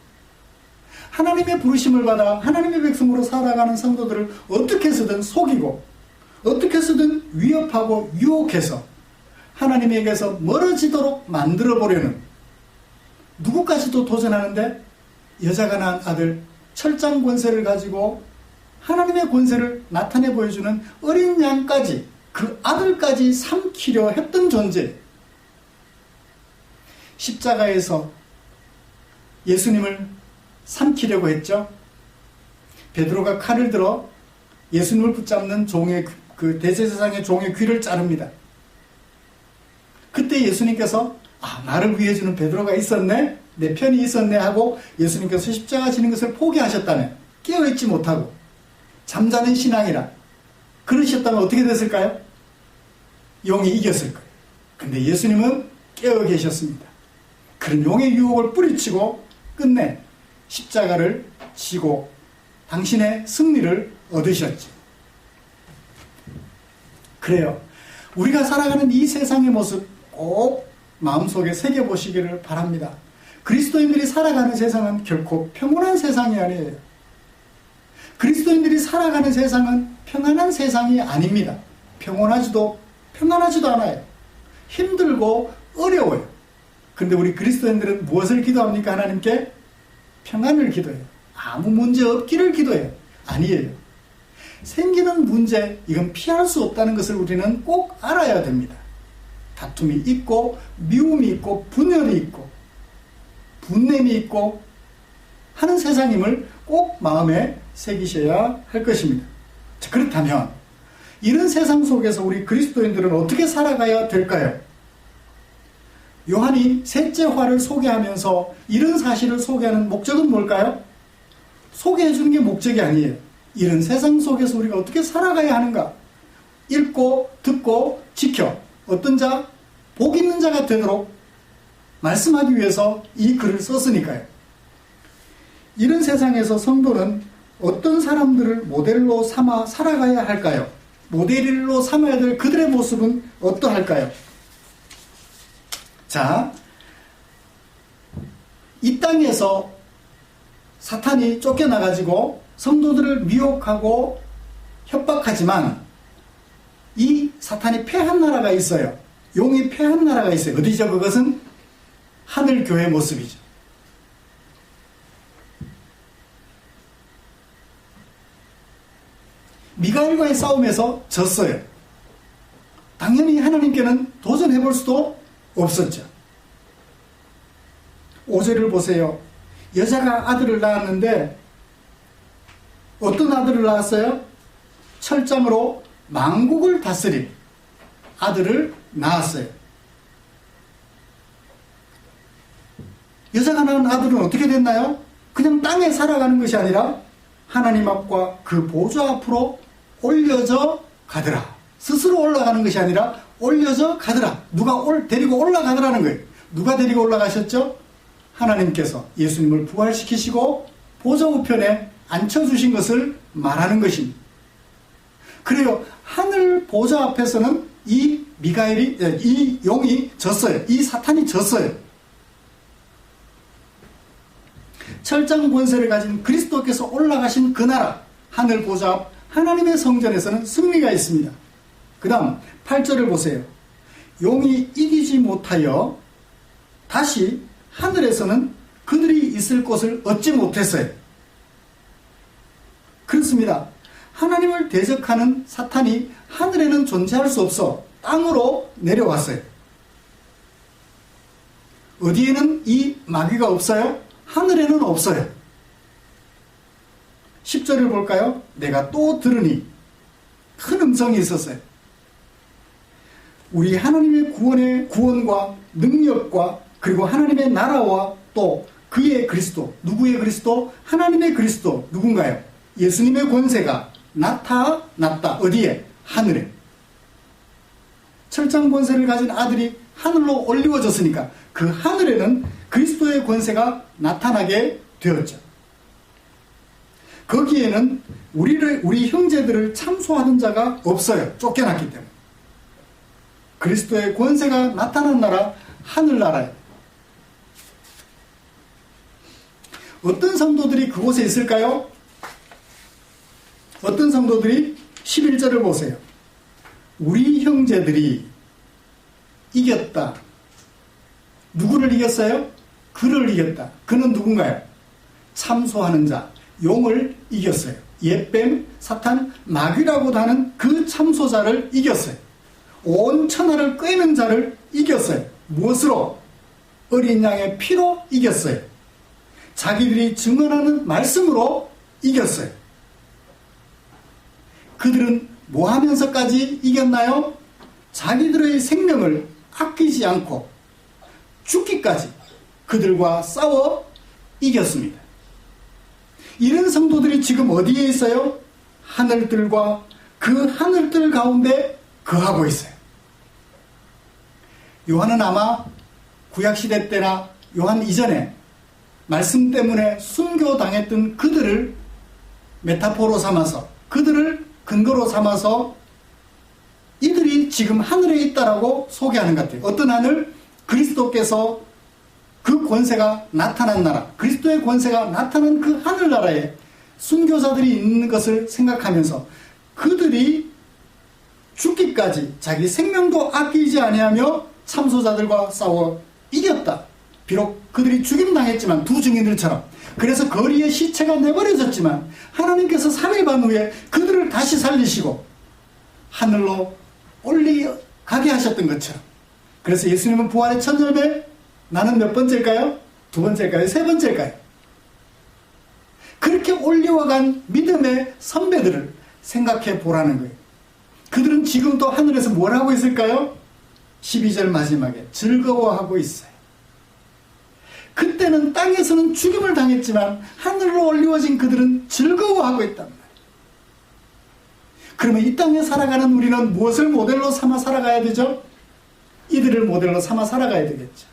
하나님의 부르심을 받아 하나님의 백성으로 살아가는 성도들을 어떻게 해서든 속이고 어떻게 해서든 위협하고 유혹해서 하나님에게서 멀어지도록 만들어보려는, 누구까지도 도전하는데 여자가 낳은 아들 철장 권세를 가지고 하나님의 권세를 나타내 보여주는 어린 양까지, 그 아들까지 삼키려 했던 존재. 십자가에서 예수님을 삼키려고 했죠. 베드로가 칼을 들어 예수님을 붙잡는 종의, 그 대제사장의 종의 귀를 자릅니다. 그때 예수님께서 나를 위해 주는 베드로가 있었네, 내 편이 있었네 하고 예수님께서 십자가 지는 것을 포기하셨다면, 깨어있지 못하고 잠자는 신앙이라 그러셨다면 어떻게 됐을까요? 용이 이겼을 거예요. 근데 예수님은 깨어 계셨습니다. 그런 용의 유혹을 뿌리치고 끝내 십자가를 지고 당신의 승리를 얻으셨죠. 그래요. 우리가 살아가는 이 세상의 모습 꼭 마음속에 새겨보시기를 바랍니다. 그리스도인들이 살아가는 세상은 결코 평온한 세상이 아니에요. 그리스도인들이 살아가는 세상은 평안한 세상이 아닙니다. 평온하지도 편안하지도 않아요. 힘들고 어려워요. 근데 우리 그리스도인들은 무엇을 기도합니까? 하나님께 평안을 기도해요. 아무 문제 없기를 기도해요. 아니에요. 생기는 문제, 이건 피할 수 없다는 것을 우리는 꼭 알아야 됩니다. 다툼이 있고 미움이 있고 분열이 있고 분냄이 있고 하는 세상임을 꼭 마음에 새기셔야 할 것입니다. 자, 그렇다면 이런 세상 속에서 우리 그리스도인들은 어떻게 살아가야 될까요? 요한이 셋째 화를 소개하면서 이런 사실을 소개하는 목적은 뭘까요? 소개해주는 게 목적이 아니에요. 이런 세상 속에서 우리가 어떻게 살아가야 하는가? 읽고 듣고 지켜 어떤 자? 복 있는 자가 되도록 말씀하기 위해서 이 글을 썼으니까요. 이런 세상에서 성도는 어떤 사람들을 모델로 삼아 살아가야 할까요? 모델로 삼아야 될 그들의 모습은 어떠할까요? 자, 이 땅에서 사탄이 쫓겨나가지고 성도들을 미혹하고 협박하지만 이 사탄이 패한 나라가 있어요. 용이 패한 나라가 있어요. 어디죠? 그것은 하늘교회 모습이죠. 미가엘과의 싸움에서 졌어요. 당연히 하나님께는 도전해볼 수도 없었죠. 5절을 보세요. 여자가 아들을 낳았는데 어떤 아들을 낳았어요? 철장으로 만국을 다스릴 아들을 낳았어요. 여자가 낳은 아들은 어떻게 됐나요? 그냥 땅에 살아가는 것이 아니라 하나님 앞과 그 보좌 앞으로 올려져 가더라. 스스로 올라가는 것이 아니라 올려져 가더라. 누가 데리고 올라가더라는 거예요. 누가 데리고 올라가셨죠? 하나님께서 예수님을 부활시키시고 보좌 우편에 앉혀주신 것을 말하는 것입니다. 그래요. 하늘 보좌 앞에서는 이 용이 졌어요. 이 사탄이 졌어요. 철장 권세를 가진 그리스도께서 올라가신 그 나라, 하늘 보좌 앞 하나님의 성전에서는 승리가 있습니다. 그 다음 8절을 보세요. 용이 이기지 못하여 다시 하늘에서는 그들이 있을 곳을 얻지 못했어요. 그렇습니다. 하나님을 대적하는 사탄이 하늘에는 존재할 수 없어 땅으로 내려왔어요. 어디에는 이 마귀가 없어요? 하늘에는 없어요. 10절을 볼까요? 내가 또 들으니 큰 음성이 있었어요. 우리 하나님의 구원과 능력과 그리고 하나님의 나라와 또 그의 그리스도, 누구의 그리스도? 하나님의 그리스도, 누군가요? 예수님의 권세가 나타났다. 어디에? 하늘에. 철장 권세를 가진 아들이 하늘로 올리워졌으니까 그 하늘에는 그리스도의 권세가 나타나게 되었죠. 거기에는 우리 형제들을 참소하는 자가 없어요. 쫓겨났기 때문에. 그리스도의 권세가 나타난 나라, 하늘나라예요. 어떤 성도들이 그곳에 있을까요? 어떤 성도들이? 11절을 보세요. 우리 형제들이 이겼다. 누구를 이겼어요? 그를 이겼다. 그는 누군가요? 참소하는 자, 용을 이겼어요. 옛뱀, 사탄, 마귀라고 하는 그 참소자를 이겼어요. 온 천하를 꿰는 자를 이겼어요. 무엇으로? 어린 양의 피로 이겼어요. 자기들이 증언하는 말씀으로 이겼어요. 그들은 뭐 하면서까지 이겼나요? 자기들의 생명을 아끼지 않고 죽기까지 그들과 싸워 이겼습니다. 이런 성도들이 지금 어디에 있어요? 하늘들과 그 하늘들 가운데 거하고 있어요. 요한은 아마 구약시대 때나 요한 이전에 말씀 때문에 순교당했던 그들을 메타포로 삼아서, 그들을 근거로 삼아서 이들이 지금 하늘에 있다라고 소개하는 것 같아요. 어떤 하늘? 그리스도께서 그 권세가 나타난 나라, 그리스도의 권세가 나타난 그 하늘나라에 순교자들이 있는 것을 생각하면서 그들이 죽기까지 자기 생명도 아끼지 아니하며 참소자들과 싸워 이겼다. 비록 그들이 죽임당했지만 두 증인들처럼. 그래서 거리에 시체가 내버려졌지만 하나님께서 3일 반 후에 그들을 다시 살리시고 하늘로 올리가게 하셨던 것처럼. 그래서 예수님은 부활의 첫 열매, 나는 몇 번째일까요? 두 번째일까요? 세 번째일까요? 그렇게 올려간 믿음의 선배들을 생각해 보라는 거예요. 그들은 지금도 하늘에서 뭘 하고 있을까요? 12절 마지막에 즐거워하고 있어요. 그때는 땅에서는 죽임을 당했지만 하늘로 올리워진 그들은 즐거워하고 있단 말이에요. 그러면 이 땅에 살아가는 우리는 무엇을 모델로 삼아 살아가야 되죠? 이들을 모델로 삼아 살아가야 되겠죠.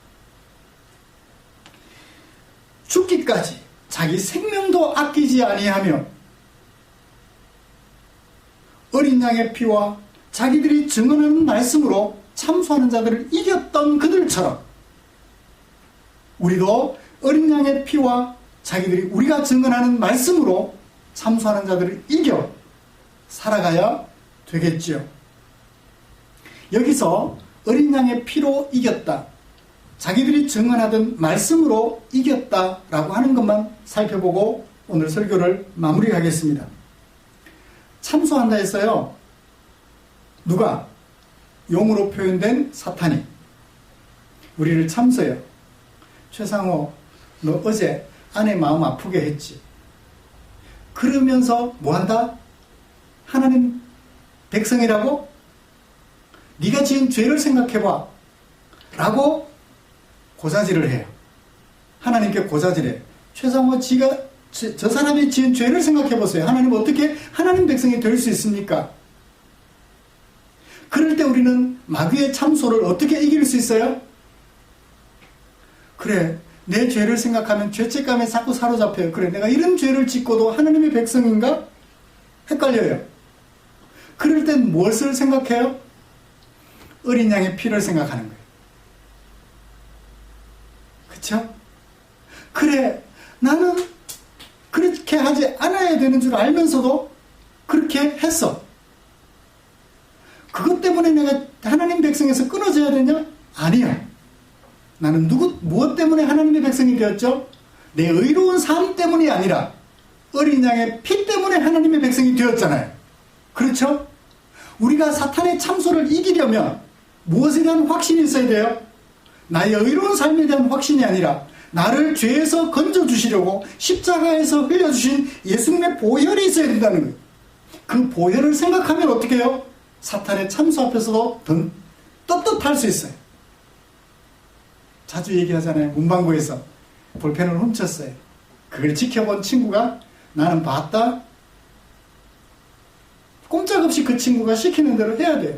죽기까지 자기 생명도 아끼지 아니하며 어린 양의 피와 자기들이 증언하는 말씀으로 참소하는 자들을 이겼던 그들처럼 우리도 어린 양의 피와 자기들이 우리가 증언하는 말씀으로 참소하는 자들을 이겨 살아가야 되겠지요. 여기서 어린 양의 피로 이겼다, 자기들이 증언하던 말씀으로 이겼다라고 하는 것만 살펴보고 오늘 설교를 마무리하겠습니다. 참소한다 했어요. 누가? 용으로 표현된 사탄이 우리를 참소해요. 최상호, 너 어제 아내 마음 아프게 했지. 그러면서 뭐한다? 하나님 백성이라고? 네가 지은 죄를 생각해봐 라고 고자질을 해요. 하나님께 고자질해요. 최상화 저 사람이 지은 죄를 생각해보세요. 하나님 어떻게 하나님 백성이 될 수 있습니까? 그럴 때 우리는 마귀의 참소를 어떻게 이길 수 있어요? 그래, 내 죄를 생각하면 죄책감에 자꾸 사로잡혀요. 그래, 내가 이런 죄를 짓고도 하나님의 백성인가? 헷갈려요. 그럴 땐 무엇을 생각해요? 어린 양의 피를 생각하는 거예요. 그쵸? 그래, 나는 그렇게 하지 않아야 되는 줄 알면서도 그렇게 했어. 그것 때문에 내가 하나님 백성에서 끊어져야 되냐? 아니야. 나는 무엇 때문에 하나님의 백성이 되었죠? 내 의로운 삶 때문이 아니라 어린 양의 피 때문에 하나님의 백성이 되었잖아요. 그렇죠? 우리가 사탄의 참소를 이기려면 무엇에 대한 확신이 있어야 돼요? 나의 의로운 삶에 대한 확신이 아니라 나를 죄에서 건져주시려고 십자가에서 흘려주신 예수님의 보혈이 있어야 된다는 거예요. 그 보혈을 생각하면 어떻게 해요? 사탄의 참소 앞에서도 떳떳할 수 있어요. 자주 얘기하잖아요. 문방구에서 볼펜을 훔쳤어요. 그걸 지켜본 친구가 나는 봤다. 꼼짝없이 그 친구가 시키는 대로 해야 돼요.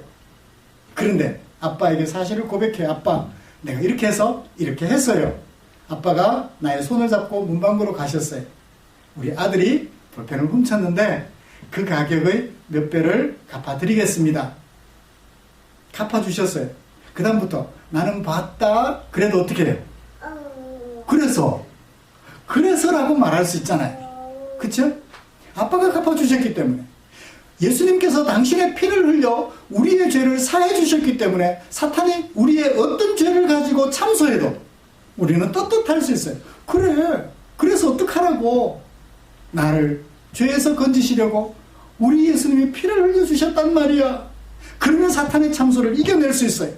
그런데 아빠에게 사실을 고백해요. 아빠, 내가 이렇게 해서 이렇게 했어요. 아빠가 나의 손을 잡고 문방구로 가셨어요. 우리 아들이 볼펜을 훔쳤는데 그 가격의 몇 배를 갚아드리겠습니다. 갚아주셨어요. 그 다음부터 나는 봤다. 그래도 어떻게 해요? 그래서라고 말할 수 있잖아요. 그쵸? 아빠가 갚아주셨기 때문에, 예수님께서 당신의 피를 흘려 우리의 죄를 사해 주셨기 때문에 사탄이 우리의 어떤 죄를 가지고 참소해도 우리는 떳떳할 수 있어요. 그래, 그래서 어떡하라고? 나를 죄에서 건지시려고 우리 예수님이 피를 흘려주셨단 말이야. 그러면 사탄의 참소를 이겨낼 수 있어요.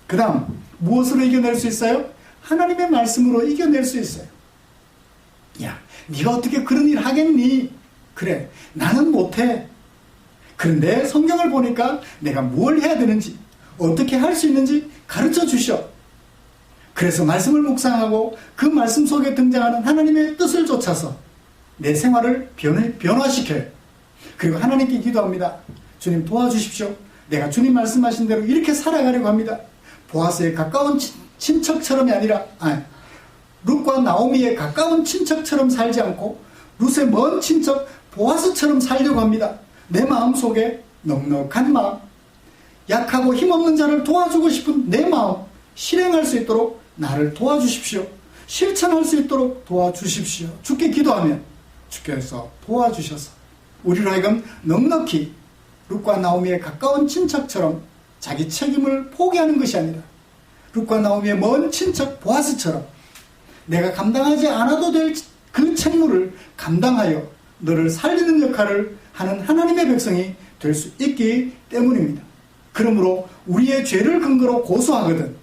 그 다음 무엇으로 이겨낼 수 있어요? 하나님의 말씀으로 이겨낼 수 있어요. 야, 네가 어떻게 그런 일 하겠니? 그래, 나는 못해. 그런데 성경을 보니까 내가 뭘 해야 되는지, 어떻게 할 수 있는지 가르쳐 주셔. 그래서 말씀을 묵상하고 그 말씀 속에 등장하는 하나님의 뜻을 쫓아서 내 생활을 변화시켜요. 그리고 하나님께 기도합니다. 주님 도와주십시오. 내가 주님 말씀하신 대로 이렇게 살아가려고 합니다. 보아스의 가까운 친척처럼이 아니라 룻과 나오미의 가까운 친척처럼 살지 않고 룻의 먼 친척 보아스처럼 살려고 합니다. 내 마음속에 넉넉한 마음, 약하고 힘없는 자를 도와주고 싶은 내 마음 실행할 수 있도록 나를 도와주십시오. 실천할 수 있도록 도와주십시오. 주께 기도하면 주께서 도와주셔서 우리로 하여금 넉넉히 룻과 나오미의 가까운 친척처럼 자기 책임을 포기하는 것이 아니라 룻과 나오미의 먼 친척 보아스처럼 내가 감당하지 않아도 될 그 책무를 감당하여 너를 살리는 역할을 하는 하나님의 백성이 될 수 있기 때문입니다. 그러므로 우리의 죄를 근거로 고소하거든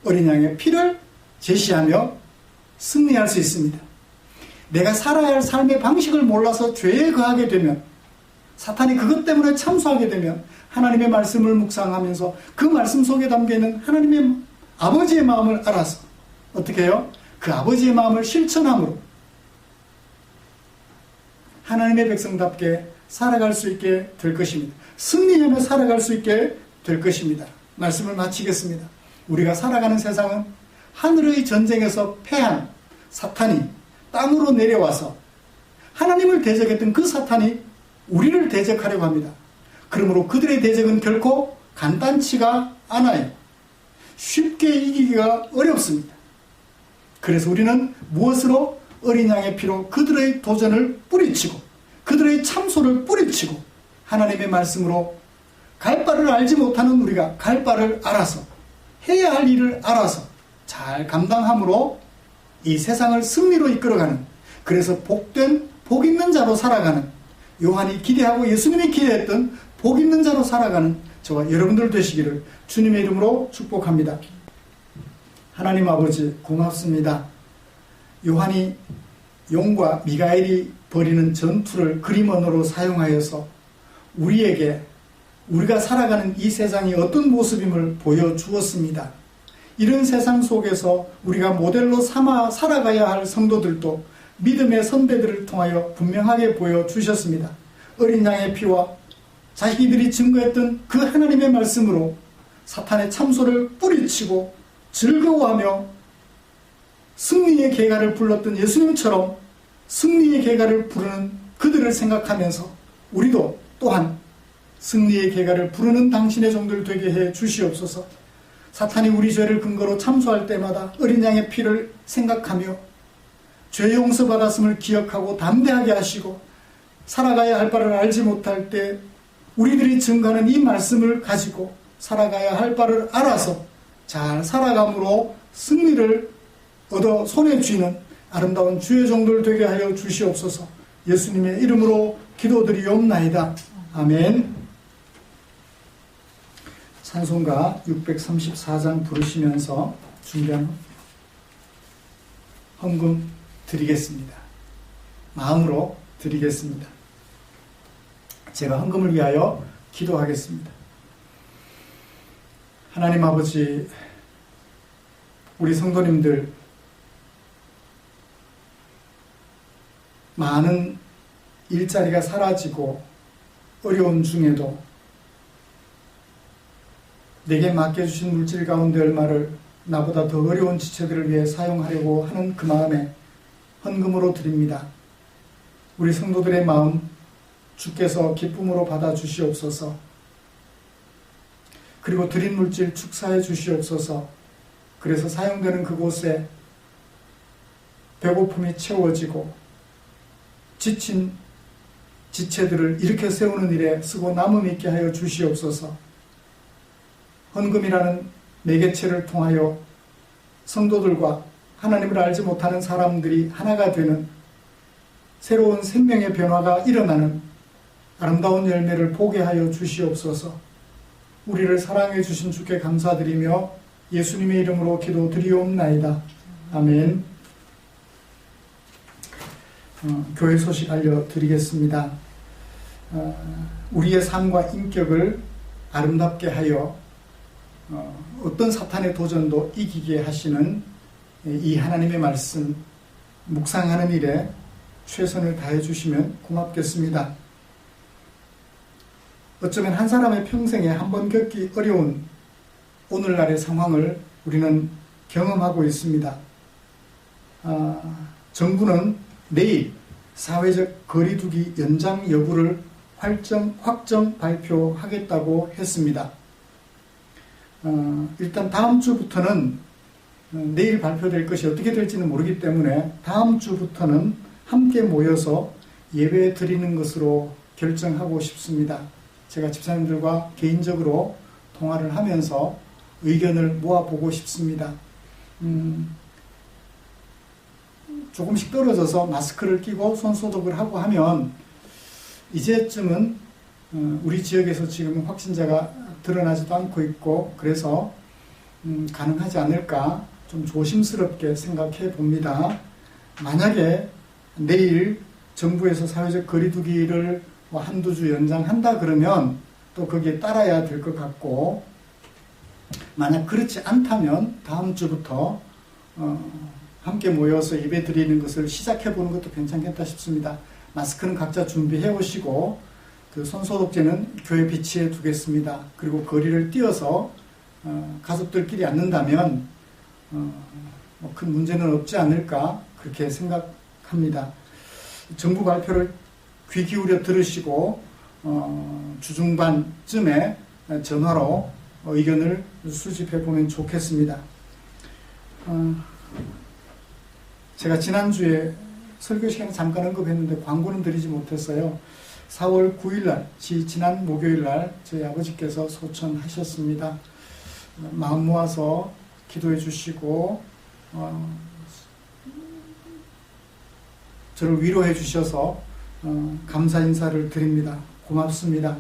어린 양의 피를 제시하며 승리할 수 있습니다. 내가 살아야 할 삶의 방식을 몰라서 죄에 거하게 되면, 사탄이 그것 때문에 참소하게 되면 하나님의 말씀을 묵상하면서 그 말씀 속에 담겨있는 하나님의 아버지의 마음을 알아서 어떻게 해요? 그 아버지의 마음을 실천함으로 하나님의 백성답게 살아갈 수 있게 될 것입니다. 승리하며 살아갈 수 있게 될 것입니다. 말씀을 마치겠습니다. 우리가 살아가는 세상은 하늘의 전쟁에서 패한 사탄이 땅으로 내려와서 하나님을 대적했던 그 사탄이 우리를 대적하려고 합니다. 그러므로 그들의 대적은 결코 간단치가 않아요. 쉽게 이기기가 어렵습니다. 그래서 우리는 무엇으로? 어린 양의 피로 그들의 도전을 뿌리치고 그들의 참소를 뿌리치고 하나님의 말씀으로 갈 바를 알지 못하는 우리가 갈 바를 알아서 해야 할 일을 알아서 잘 감당함으로 이 세상을 승리로 이끌어가는, 그래서 복된 복 있는 자로 살아가는, 요한이 기대하고 예수님이 기대했던 복 있는 자로 살아가는 저와 여러분들 되시기를 주님의 이름으로 축복합니다. 하나님 아버지 고맙습니다. 요한이 용과 미가엘이 벌이는 전투를 그림 언어로 사용하여서 우리에게 우리가 살아가는 이 세상이 어떤 모습임을 보여주었습니다. 이런 세상 속에서 우리가 모델로 삼아 살아가야 할 성도들도 믿음의 선배들을 통하여 분명하게 보여주셨습니다. 어린 양의 피와 자기들이 증거했던 그 하나님의 말씀으로 사탄의 참소를 뿌리치고 즐거워하며 승리의 계가를 불렀던 예수님처럼 승리의 계가를 부르는 그들을 생각하면서 우리도 또한 승리의 계가를 부르는 당신의 종들 되게 해 주시옵소서. 사탄이 우리 죄를 근거로 참소할 때마다 어린 양의 피를 생각하며 죄 용서받았음을 기억하고 담대하게 하시고 살아가야 할 바를 알지 못할 때 우리들이 증거하는 이 말씀을 가지고 살아가야 할 바를 알아서 잘 살아감으로 승리를 얻어 손에 쥐는 아름다운 주의 종들 되게 하여 주시옵소서. 예수님의 이름으로 기도드리옵나이다. 아멘. 찬송가 634장 부르시면서 준비한 헌금 드리겠습니다. 마음으로 드리겠습니다. 제가 헌금을 위하여 기도하겠습니다. 하나님 아버지, 우리 성도님들 많은 일자리가 사라지고 어려운 중에도 내게 맡겨주신 물질 가운데 얼마를 나보다 더 어려운 지체들을 위해 사용하려고 하는 그 마음에 헌금으로 드립니다. 우리 성도들의 마음 주께서 기쁨으로 받아주시옵소서. 그리고 드린 물질 축사해 주시옵소서. 그래서 사용되는 그곳에 배고픔이 채워지고 지친 지체들을 일으켜 세우는 일에 쓰고 남음 있게 하여 주시옵소서. 헌금이라는 매개체를 통하여 성도들과 하나님을 알지 못하는 사람들이 하나가 되는 새로운 생명의 변화가 일어나는 아름다운 열매를 보게 하여 주시옵소서. 우리를 사랑해 주신 주께 감사드리며 예수님의 이름으로 기도드리옵나이다. 아멘. 교회 소식 알려드리겠습니다. 우리의 삶과 인격을 아름답게 하여 어떤 사탄의 도전도 이기게 하시는 이 하나님의 말씀 묵상하는 일에 최선을 다해 주시면 고맙겠습니다. 어쩌면 한 사람의 평생에 한 번 겪기 어려운 오늘날의 상황을 우리는 경험하고 있습니다. 정부는 내일 사회적 거리두기 연장 여부를 확정 발표하겠다고 했습니다. 일단 다음 주부터는 내일 발표될 것이 어떻게 될지는 모르기 때문에 다음 주부터는 함께 모여서 예배 드리는 것으로 결정하고 싶습니다. 제가 집사님들과 개인적으로 통화를 하면서 의견을 모아보고 싶습니다. 조금씩 떨어져서 마스크를 끼고 손소독을 하고 하면 이제쯤은 우리 지역에서 지금 확진자가 드러나지도 않고 있고 그래서 가능하지 않을까 좀 조심스럽게 생각해 봅니다. 만약에 내일 정부에서 사회적 거리두기를 한두 주 연장한다 그러면 또 거기에 따라야 될 것 같고, 만약 그렇지 않다면 다음 주부터 함께 모여서 예배 드리는 것을 시작해 보는 것도 괜찮겠다 싶습니다. 마스크는 각자 준비해 오시고 그 손소독제는 교회 비치해 두겠습니다. 그리고 거리를 띄어서 가족들끼리 앉는다면 큰 문제는 없지 않을까 그렇게 생각합니다. 정부 발표를 귀 기울여 들으시고 주중반쯤에 전화로 의견을 수집해 보면 좋겠습니다. 제가 지난주에 설교 시간에 잠깐 언급했는데 광고는 드리지 못했어요. 4월 9일날 지난 목요일날 저희 아버지께서 소천하셨습니다. 마음 모아서 기도해 주시고 저를 위로해 주셔서 감사 인사를 드립니다. 고맙습니다.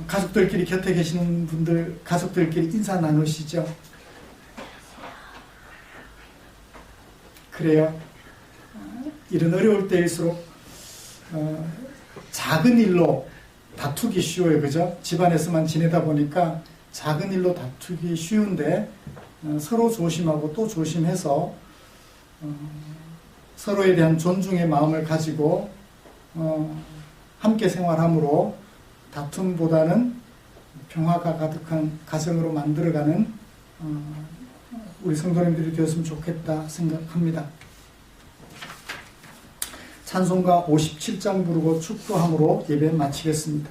가족들끼리 곁에 계시는 분들 가족들끼리 인사 나누시죠. 그래요. 이런 어려울 때일수록 작은 일로 다투기 쉬워요. 그죠? 집안에서만 지내다 보니까 작은 일로 다투기 쉬운데 서로 조심하고 또 조심해서 서로에 대한 존중의 마음을 가지고 함께 생활함으로 다툼보다는 평화가 가득한 가정으로 만들어가는 우리 성도님들이 되었으면 좋겠다 생각합니다. 찬송가 57장 부르고 축도함으로 예배 마치겠습니다.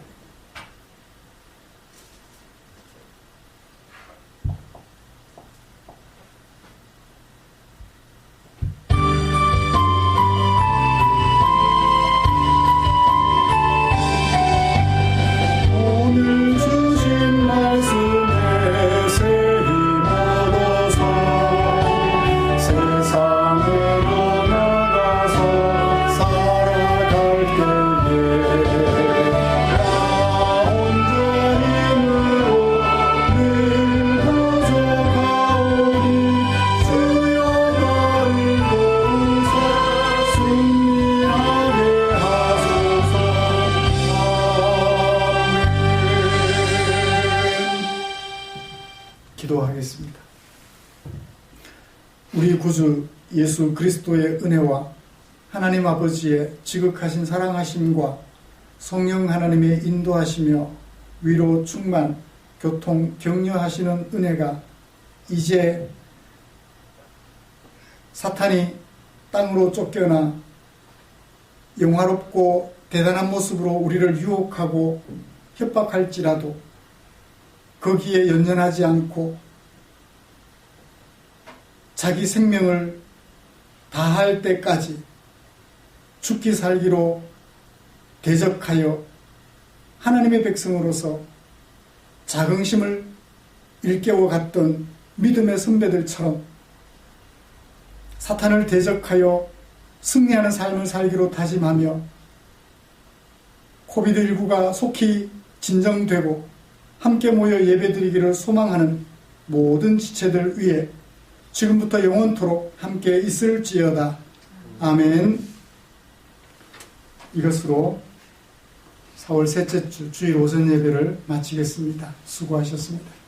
오늘 주신 말씀에 새 힘 얻어서 세상으로 나가서 살아갈 때에 나 혼자 힘으로 늘 부족하오니 주여 나를 도우사 승리하게 하소서. 기도하겠습니다. 우리 구주 예수 그리스도의 은혜와 하나님 아버지의 지극하신 사랑하심과 성령 하나님의 인도하시며 위로 충만 교통 격려하시는 은혜가 이제 사탄이 땅으로 쫓겨나 영화롭고 대단한 모습으로 우리를 유혹하고 협박할지라도 거기에 연연하지 않고 자기 생명을 다할 때까지 죽기 살기로 대적하여 하나님의 백성으로서 자긍심을 일깨워 갔던 믿음의 선배들처럼 사탄을 대적하여 승리하는 삶을 살기로 다짐하며 코비드19가 속히 진정되고 함께 모여 예배드리기를 소망하는 모든 지체들 위해 지금부터 영원토록 함께 있을지어다. 아멘. 이것으로 4월 셋째 주 주일 오전 예배를 마치겠습니다. 수고하셨습니다.